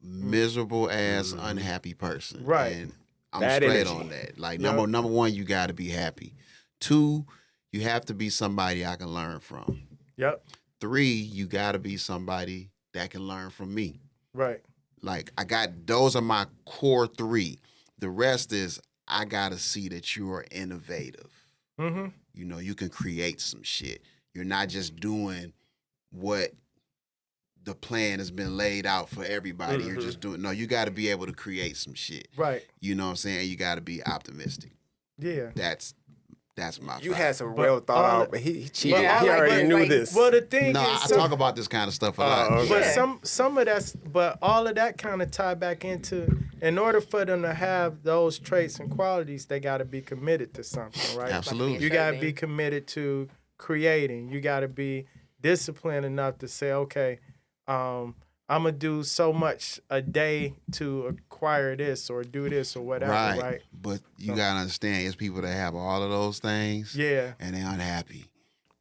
miserable ass unhappy person. Right. And I'm Bad straight energy. on that. Like number 1, you got to be happy. 2, you have to be somebody I can learn from. Yep. 3, you got to be somebody that can learn from me. Right. Like those are my core 3. The rest is I got to see that you are innovative. You can create some shit. You're not just doing what the plan has been laid out for everybody. You're just doing, no, you got to be able to create some shit. Right. You know what I'm saying? You got to be optimistic. Yeah. That's my You 5. had some real thought out, but he cheated. Yeah, he I like already that, knew like- this. Well, the thing No, is, I talk about this kind of stuff a lot. okay. but Yeah. some of that's, but all of that kind of tie back into, in order for them to have those traits and qualities, they got to be committed to something, right? Absolutely. You got to be committed to creating. You got to be disciplined enough to say, okay, I'm going to do so much a day to acquire this or do this or whatever, right? But you got to understand, it's people that have all of those things. Yeah. And they're unhappy.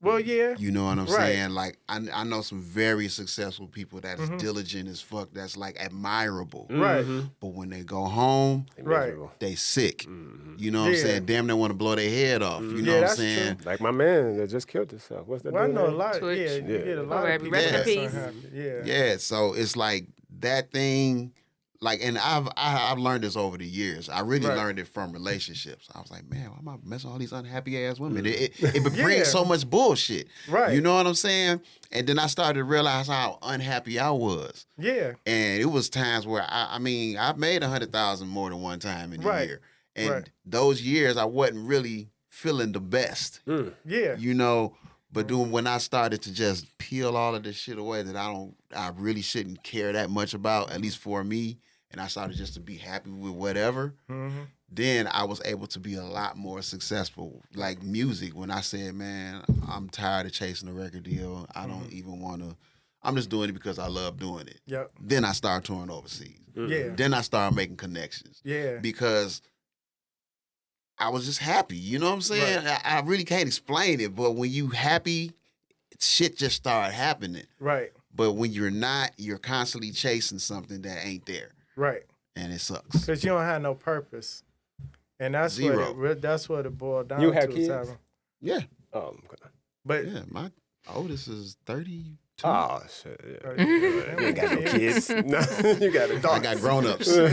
Well, yeah. You know what I'm Right. saying? Like, I know some very successful people that is diligent as fuck, that's like admirable. Right. But when they go home, Right. they sick. You know what I'm Yeah. saying? Damn, they want to blow their head off. You know Yeah, what I'm that's saying? true. Like my man that just killed himself. What's that? Well, I dude's know a name? lot. Twitch. Yeah, you get a lot Oh, of people. rest in that's peace. unhappy. Yeah. Yeah, so it's like that thing, like, and I've learned this over the years. I really Right. learned it from relationships. I was like, man, why am I messing with all these unhappy ass women? It brings Yeah. so much bullshit. Right. You know what I'm saying? And then I started to realize how unhappy I was. Yeah. And it was times where I mean, I've made 100,000 more than one time in a Right. year. And Right. those years I wasn't really feeling the best. Yeah. You know, But then when I started to just peel all of this shit away that I really shouldn't care that much about, at least for me, and I started just to be happy with whatever, then I was able to be a lot more successful. Like music, when I said, man, I'm tired of chasing a record deal. I don't even want to. I'm just doing it because I love doing it. Yep. Then I started touring overseas. Yeah. Then I started making connections. Yeah. Because I was just happy. You know what I'm saying? Right. I really can't explain it, but when you happy, shit just started happening. Right. But when you're not, you're constantly chasing something that ain't there. Right. And it sucks. Because you don't have no purpose. And that's what it boiled down to. You have kids? Yeah. Oh, but yeah, my oldest is 32. Oh, shit. Yeah. You ain't got no kids. No, you got adults. I got grown-ups. Yeah.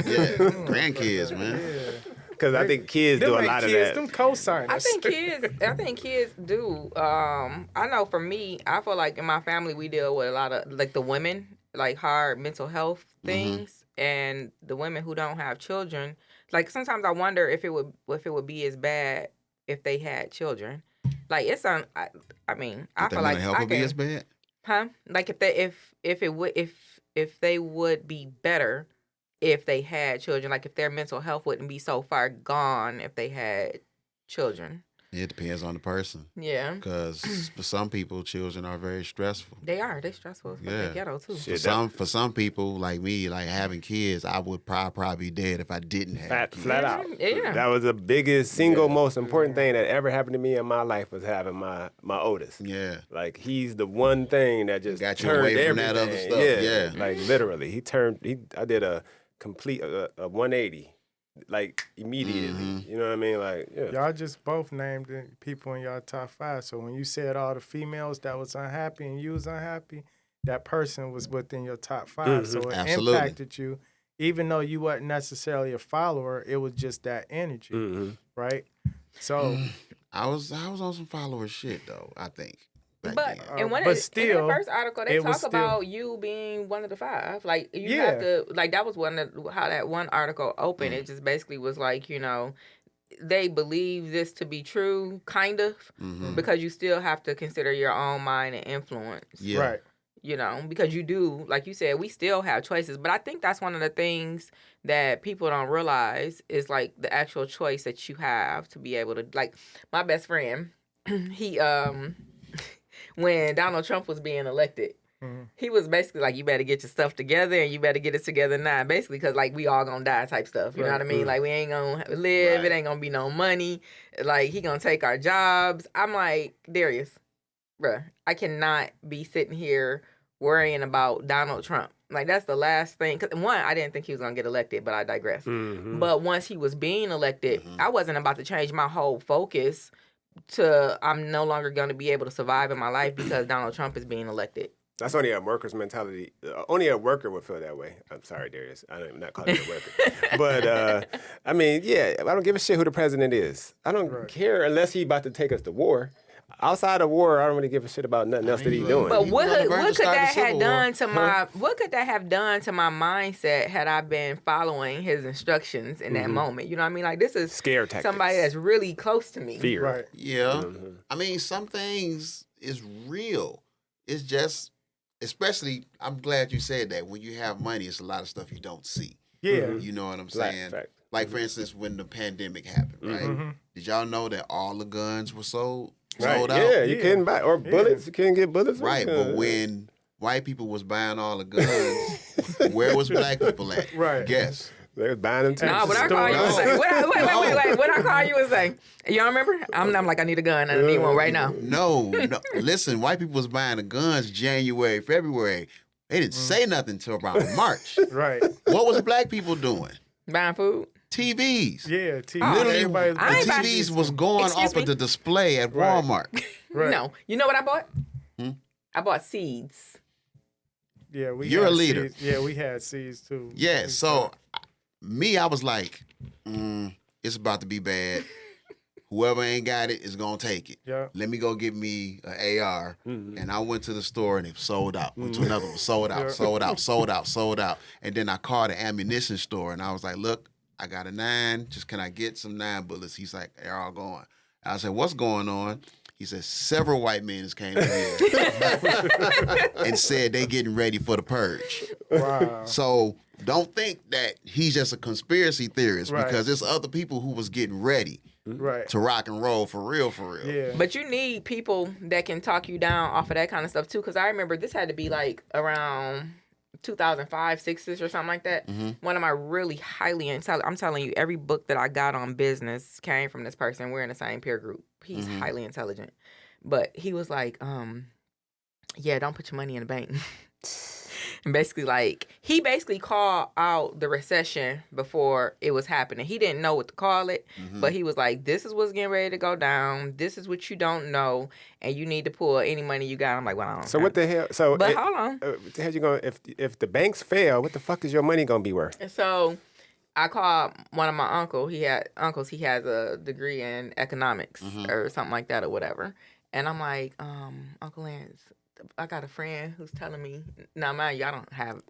Grandkids, man. Yeah. Because I think kids do a lot of that. Them co-signers. I think kids do. I know for me, I feel like in my family we deal with a lot of like the women, like hard mental health things, and the women who don't have children. Like sometimes I wonder if it would be as bad if they had children. Like it's I mean, I feel like mental health would be as bad. Huh? Like if they would be better if they had children, like if their mental health wouldn't be so far gone if they had children. It depends on the person. Yeah. Because for some people, children are very stressful. They're stressful. They're ghetto too. For some people like me, like having kids, I would probably be dead if I didn't have kids. Flat out. Yeah. That was the biggest, single most important thing that ever happened to me in my life was having my oldest. Yeah. Like he's the one thing that just got you turned away from everything. that other stuff. Yeah. Like literally, I did a complete a 180. Like immediately, you know what I mean? Like, yeah. Y'all just both named people in y'all top 5. So when you said all the females that was unhappy and you was unhappy, that person was within your top 5. So it impacted you, even though you wasn't necessarily a follower. It was just that energy, right? So I was on some follower shit though. I think. But in the first article, they talk about you being one of the 5. Like you have to, like that was how that one article opened. It just basically was like, you know, they believe this to be true, kind of, because you still have to consider your own mind and influence. Yeah. Right. You know, because you do, like you said, we still have choices. But I think that's one of the things that people don't realize is like the actual choice that you have to be able to, like my best friend, he when Donald Trump was being elected, he was basically like, you better get your stuff together and you better get it together now. Basically, because like we all gonna die type stuff. You know what I mean? Like we ain't gonna live. It ain't gonna be no money. Like he gonna take our jobs. I'm like, Darius, bruh, I cannot be sitting here worrying about Donald Trump. Like that's the last thing. Cause one, I didn't think he was gonna get elected, but I digress. But once he was being elected, I wasn't about to change my whole focus to I'm no longer going to be able to survive in my life because Donald Trump is being elected. That's only a worker's mentality. Only a worker would feel that way. I'm sorry, Darius. I'm not calling you a worker. But, I mean, yeah, I don't give a shit who the president is. I don't care unless he about to take us to war. Outside of war, I don't really give a shit about nothing else that he's doing. But what could that have done to my mindset had I been following his instructions in that moment? You know what I mean? Like this is scare tactics. Somebody that's really close to me. Fear. Right. Yeah. I mean, some things is real. It's just, especially, I'm glad you said that. When you have money, it's a lot of stuff you don't see. Yeah. You know what I'm saying? Fact. Like, for instance, when the pandemic happened, right? Did y'all know that all the guns were sold out? Yeah, you couldn't buy, or bullets. You couldn't get bullets. Right, but when white people was buying all the guns, where was black people at? Right. Guess. They was buying them too. Nah, what I call you and say? Wait. What I call you and say? Y'all remember? I'm like, I need a gun. I need one right now. No. Listen, white people was buying the guns January, February. They didn't say nothing until around March. Right. What was black people doing? Buying food. TVs. Yeah, TVs. Literally, the TVs was going off of the display at Walmart. Right. No. You know what I bought? I bought seeds. Yeah, You're a leader. Seeds. Yeah, we had seeds too. Yeah, so I was like, it's about to be bad. Whoever ain't got it is going to take it. Yeah. Let me go get me an AR. And I went to the store and it sold out. Went to another one, sold out. And then I called the ammunition store and I was like, look, I got a 9. Just can I get some 9 bullets? He's like, they're all gone. I said, what's going on? He said several white men came in here and said they getting ready for the purge. Wow. So don't think that he's just a conspiracy theorist because there's other people who was getting ready to rock and roll for real, for real. Yeah. But you need people that can talk you down off of that kind of stuff too. Because I remember this had to be like around 2005, 6-ish or something like that. One of my really highly intelligent, I'm telling you, every book that I got on business came from this person. We're in the same peer group. He's highly intelligent. But he was like, yeah, don't put your money in the bank. And basically, like, he basically called out the recession before it was happening. He didn't know what to call it, but he was like, this is what's getting ready to go down. This is what you don't know, and you need to pull any money you got. I'm like, well, I don't So what the hell? So but hold on. What the hell you going? If the banks fail, what the fuck is your money gonna be worth? And so I called one of my uncles. He has a degree in economics or something like that or whatever. And I'm like, Uncle Lance, I got a friend who's telling me, now mind you, I don't have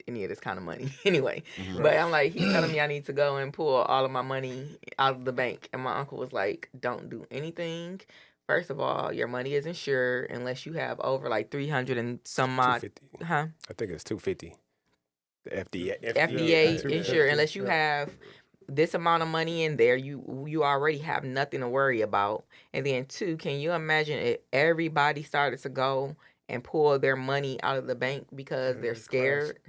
any of this kind of money anyway. But I'm like, he's telling me I need to go and pull all of my money out of the bank. And my uncle was like, don't do anything. First of all, your money is insured unless you have over like 300 and some odd. 250. Huh? I think it's 250. The FDA. FDA insured unless you have this amount of money in there, you already have nothing to worry about. And then 2, can you imagine if everybody started to go and pull their money out of the bank because they're scared?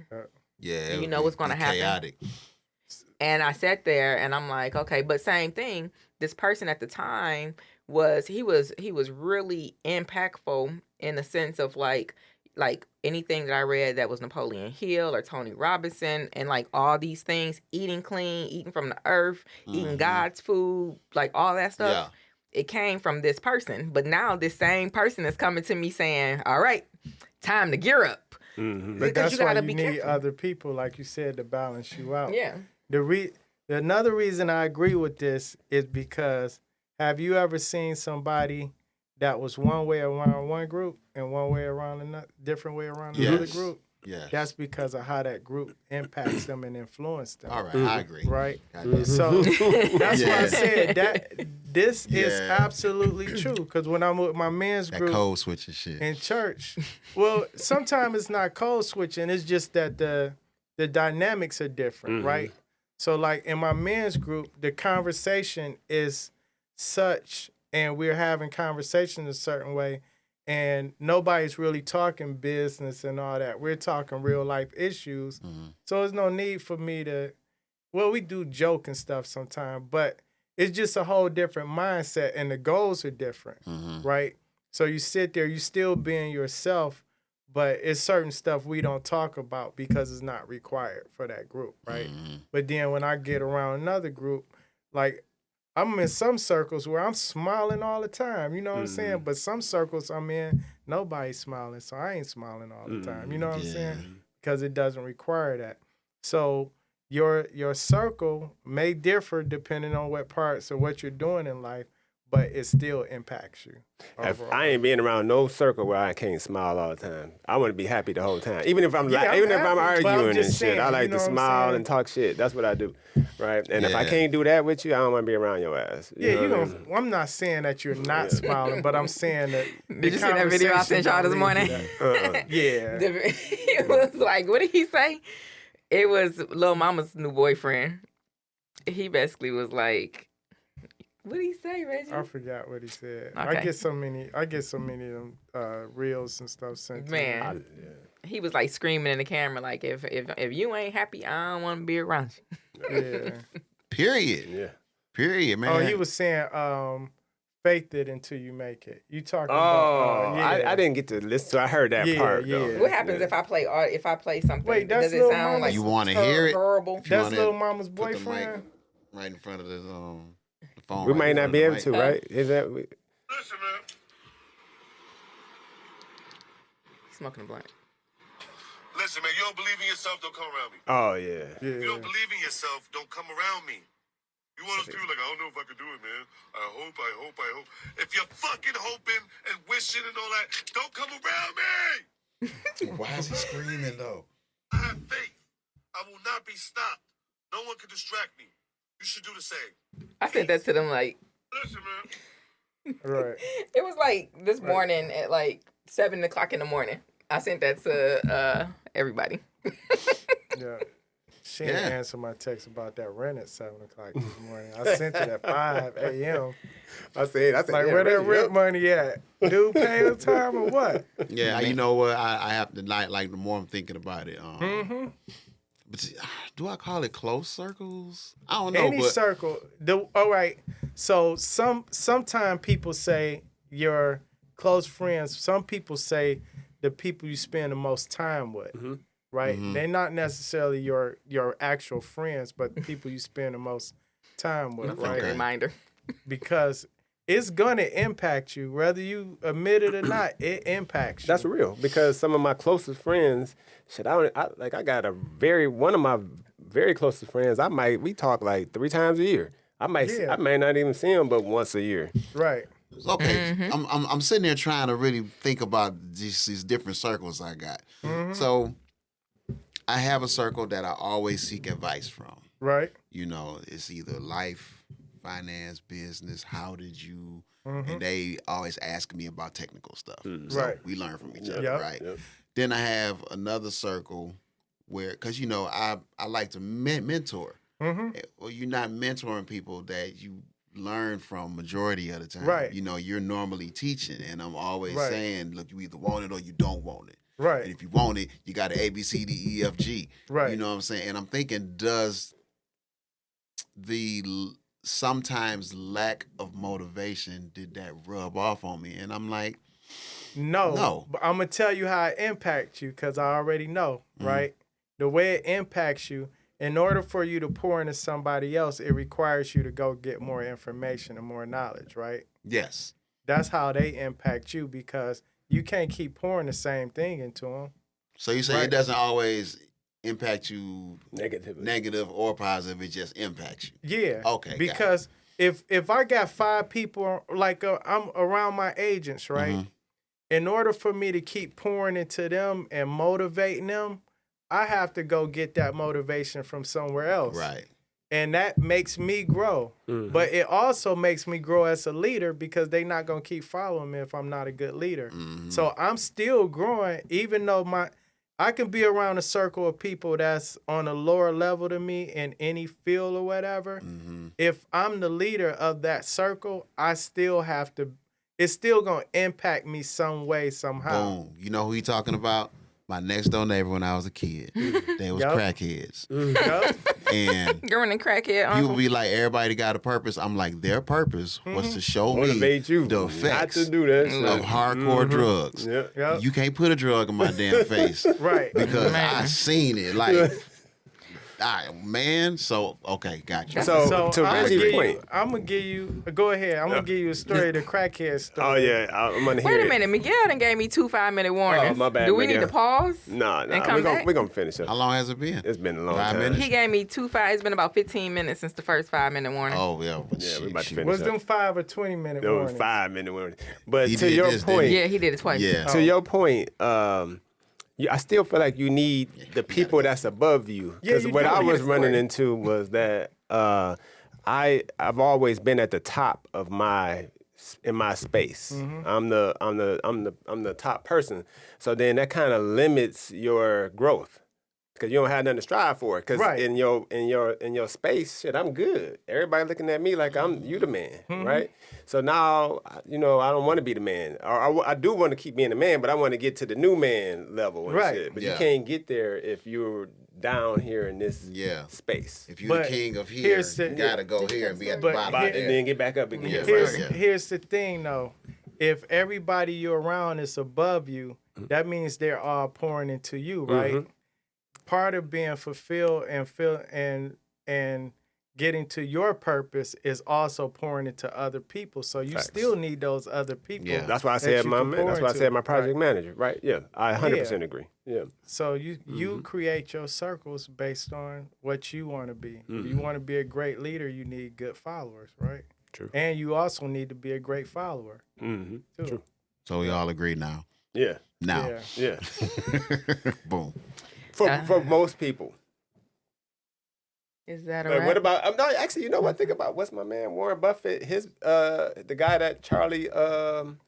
Yeah, You know what's going to happen. Chaotic. And I sat there and I'm like, okay, but same thing. This person at the time was really impactful in the sense of like anything that I read that was Napoleon Hill or Tony Robinson and like all these things, eating clean, eating from the earth, eating God's food, like all that stuff. Yeah. It came from this person. But now this same person is coming to me saying, all right, time to gear up. But that's why you need other people, like you said, to balance you out. Yeah. Another reason I agree with this is because have you ever seen somebody that was one way around one group and one way around another, different way around another group? Yeah. That's because of how that group impacts them and influences them. All right, I agree. Right? So that's why I said that this is absolutely true. Because when I'm with my men's that group code switching shit in church, well, sometimes it's not code switching. It's just that the dynamics are different, right? So like in my men's group, the conversation is such, and we're having conversations a certain way, and nobody's really talking business and all that. We're talking real life issues. So there's no need for me to, well, we do joke and stuff sometimes, but it's just a whole different mindset and the goals are different, right? So you sit there, you still being yourself, but it's certain stuff we don't talk about because it's not required for that group, right? But then when I get around another group, like I'm in some circles where I'm smiling all the time, you know what I'm saying? But some circles I'm in, nobody's smiling, so I ain't smiling all the time, you know what I'm saying? Because it doesn't require that. So your circle may differ depending on what parts or what you're doing in life, but it still impacts you. If I ain't being around no circle where I can't smile all the time. I want to be happy the whole time, even if I'm arguing and shit. I like to smile and talk shit. That's what I do, right? And if I can't do that with you, I don't want to be around your ass. I'm not saying that you're not smiling, but I'm saying that. Did you see that video I sent y'all this morning? Yeah. It was like, what did he say? It was Lil Mama's new boyfriend. He basically was like, what did he say, Reggie? I forgot what he said. Okay. I get so many of them reels and stuff sent to me. Man, he was like screaming in the camera, like if you ain't happy, I don't want to be around you. Yeah. Period. Yeah. Period, man. Oh, he was saying, faith it until you make it. You talking about? yeah. I didn't get to listen. I heard that part. Though. What happens if I play something? Wait, that's does it Lil sound Mama's. like You want to hear it? horrible? That's Lil Mama's boyfriend. Right in front of the phone. We might not be able to, right? Is that? Listen, man. Smoking a blunt. Listen, man. You don't believe in yourself, don't come around me. Oh yeah. If you don't believe in yourself, don't come around me. You want us to be like, I don't know if I can do it, man. I hope. If you're fucking hoping and wishing and all that, don't come around me. Why is he screaming though? I have faith. I will not be stopped. No one can distract me. You should do the same. I sent that to them like, Listen, man. Right. It was like this morning at like 7 o'clock in the morning. I sent that to everybody. Yeah. She didn't answer my text about that rent at 7 o'clock this morning. I sent it at 5 a.m. I said, Like, yeah, where that Reggie, rent money at? Dude pay the time or what? Yeah, you know what? I have to like the more I'm thinking about it. But do I call it close circles? I don't know. Any circle. All right. So sometimes people say your close friends. Some people say the people you spend the most time with. Right? They're not necessarily your actual friends, but the people you spend the most time with, That's right? a good reminder. Because it's gonna impact you, whether you admit it or not. It impacts you. That's real, because some of my closest friends, one of my very closest friends, we talk like 3 times a year. I may not even see him but once a year. Right. Okay, I'm sitting there trying to really think about these different circles I got. So I have a circle that I always seek advice from. Right. You know, it's either life, finance, business. How did you? And they always ask me about technical stuff. So we learn from each other, right? Yep. Then I have another circle where, because you know, I like to mentor. Well, you're not mentoring people that you learn from majority of the time. Right. You know, you're normally teaching, and I'm always saying, look, you either want it or you don't want it. Right. And if you want it, you got to A, B, C, D, E, F, G. Right. You know what I'm saying? And I'm thinking, does the sometimes lack of motivation, did that rub off on me? And I'm like, no. But I'm going to tell you how it impacts you, because I already know, right? The way it impacts you, in order for you to pour into somebody else, it requires you to go get more information and more knowledge, right? Yes. That's how they impact you, because you can't keep pouring the same thing into them. So you say it doesn't always impact you Negatively. Negative or positive, it just impacts you. Yeah. Okay. Because if I got 5 people, like I'm around my agents, right? In order for me to keep pouring into them and motivating them, I have to go get that motivation from somewhere else. Right. And that makes me grow. But it also makes me grow as a leader, because they're not going to keep following me if I'm not a good leader. So I'm still growing, even though I can be around a circle of people that's on a lower level than me in any field or whatever. If I'm the leader of that circle, I still have to, it's still going to impact me some way, somehow. Boom. You know who you talking about? My next door neighbor when I was a kid. They was crackheads. And You're in a crackhead, people uncle. be like, everybody got a purpose. I'm like, their purpose was to show Motivate me you the not effects to do that shit. of hardcore drugs. You can't put a drug in my damn face. Right. Because I seen it. Like, man. So, okay, gotcha. So to Reggie's point. I'm going to give you, go ahead. I'm going to give you a story, the crackhead story. Oh, yeah. I'm going to hear Wait a minute. Miguel done gave me 2 5-minute warnings. Oh, my bad, Do we need Miguel. to pause? Nah. And come back? We're going to finish up. How long has it been? It's been a long 5 time. minutes? He gave me it's been about 15 minutes since the first 5-minute warning. Oh, yeah. But Yeah, we about to shit. finish Was up. them 5 or 20-minute It was warnings? 5-minute warning. But He to did your this, didn't point, he? Yeah, he did it twice. Yeah. to your point, I still feel like you need the people that's above you. Because you what do. I was Yes, running right. into was that I've always been at the top of in my space. I'm the top person. So then that kind of limits your growth, because you don't have nothing to strive for. Because in your space, shit, I'm good. Everybody looking at me like you the man, right? So now, I don't want to be the man. Or I do want to keep being the man, but I want to get to the new man level and Right. shit. But Yeah. you can't get there if you're down here in this space. If you're But the king of here, here's the- you got to go here and be at the But bottom And there. then get back up again. Yeah, right? Here's the thing, though. If everybody you're around is above you, that means they're all pouring into you, right? Part of being fulfilled and getting to your purpose is also pouring into other people. So you Facts. still need those other people. Yeah. That's why I that said you my can man. pour That's why I into. said my project Right. manager. Right? Yeah, I 100% agree. Yeah. So you create your circles based on what you want to be. If you want to be a great leader, you need good followers, right? True. And you also need to be a great follower. Mm-hmm. Too. True. So we all agree now. Yeah. Now. Yeah. Yeah. Boom. For most people. Is that Like, right? what about? I'm not actually. You know what? Think about what's my man Warren Buffett. His the guy that Charlie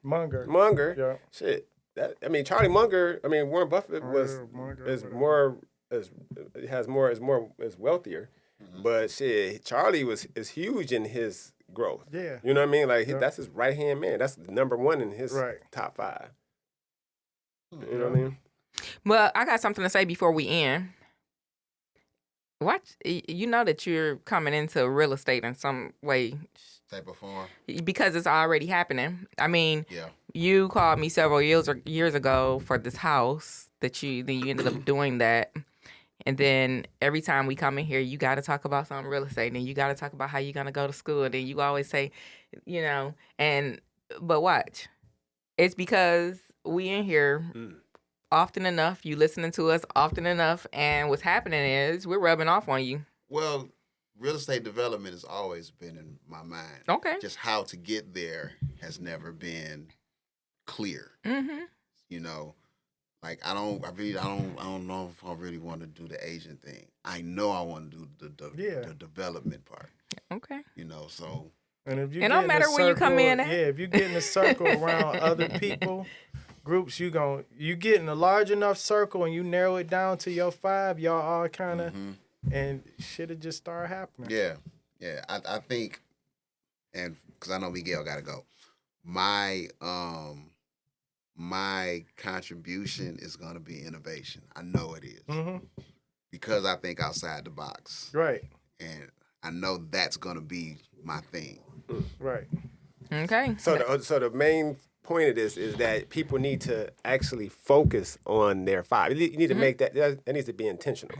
Munger. Munger. Yeah. Shit. That I mean Charlie Munger. I mean Warren Buffett Munger, is whatever. more is wealthier, but shit, Charlie is huge in his growth. Yeah. You know what I mean? Like Yeah. that's his right hand man. That's number one in his Right. top 5. You Yeah. know what I mean? Well, I got something to say before we end. You know that you're coming into real estate in some way Type of form. because it's already happening. I mean, Yeah. you called me several years ago for this house then you ended up doing that. And then every time we come in here, you got to talk about some real estate, and you got to talk about how you're going to go to school. And then you always say, but watch. It's because we in here often enough, you listening to us often enough, and what's happening is we're rubbing off on you. Well, real estate development has always been in my mind. Okay. Just how to get there has never been clear. Mm-hmm. You know, like I don't know if I really want to do the agent thing. I know I want to do the development part. Okay. You know, so. And if you It don't matter where you come in at. Yeah, if you get in a circle around other people, groups, you get in a large enough circle and you narrow it down to your 5, y'all all kind of, and shit'll just start happening. Yeah. I think, and because I know Miguel got to go, my contribution is going to be innovation. I know it is. Because I think outside the box. Right. And I know that's going to be my thing. Right. Okay. So the main point of this is that people need to actually focus on their 5. You need to make that needs to be intentional.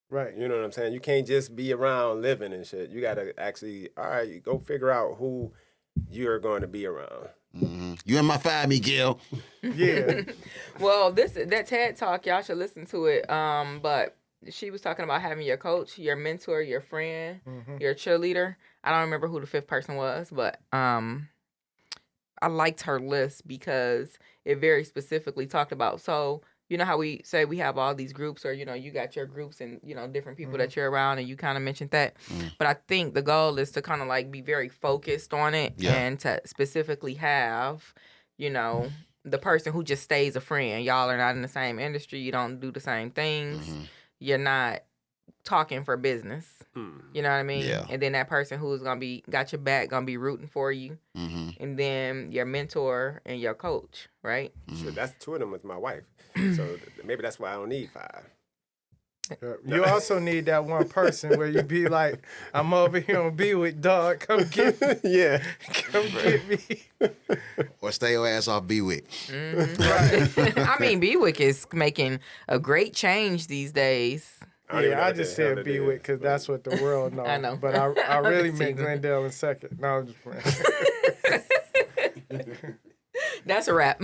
Right. You know what I'm saying? You can't just be around living and shit. You got to actually, all right, you go figure out who you're going to be around. You in my 5, Miguel. Yeah. Well, that TED Talk, y'all should listen to it. But she was talking about having your coach, your mentor, your friend, your cheerleader. I don't remember who the 5th person was, but I liked her list because it very specifically talked about. So, you know how we say we have all these groups, or, you got your groups and, different people that you're around, and you kind of mentioned that. But I think the goal is to kind of like be very focused on it and to specifically have, the person who just stays a friend. Y'all are not in the same industry. You don't do the same things. You're not talking for business. You know what I mean? Yeah. And then that person who's got your back, gonna be rooting for you. And then your mentor and your coach, right? So that's 2 of them with my wife. So maybe that's why I don't need 5. You also need that one person where you be like, I'm over here on Bewick, dog. Come get me. Yeah. Come get me. Or stay your ass off Bewick. Right. I mean, Bewick is making a great change these days. I just said Bewick because that's what the world knows. I know. But I really meant Season. Glendale in second. No, I'm just playing. That's a wrap.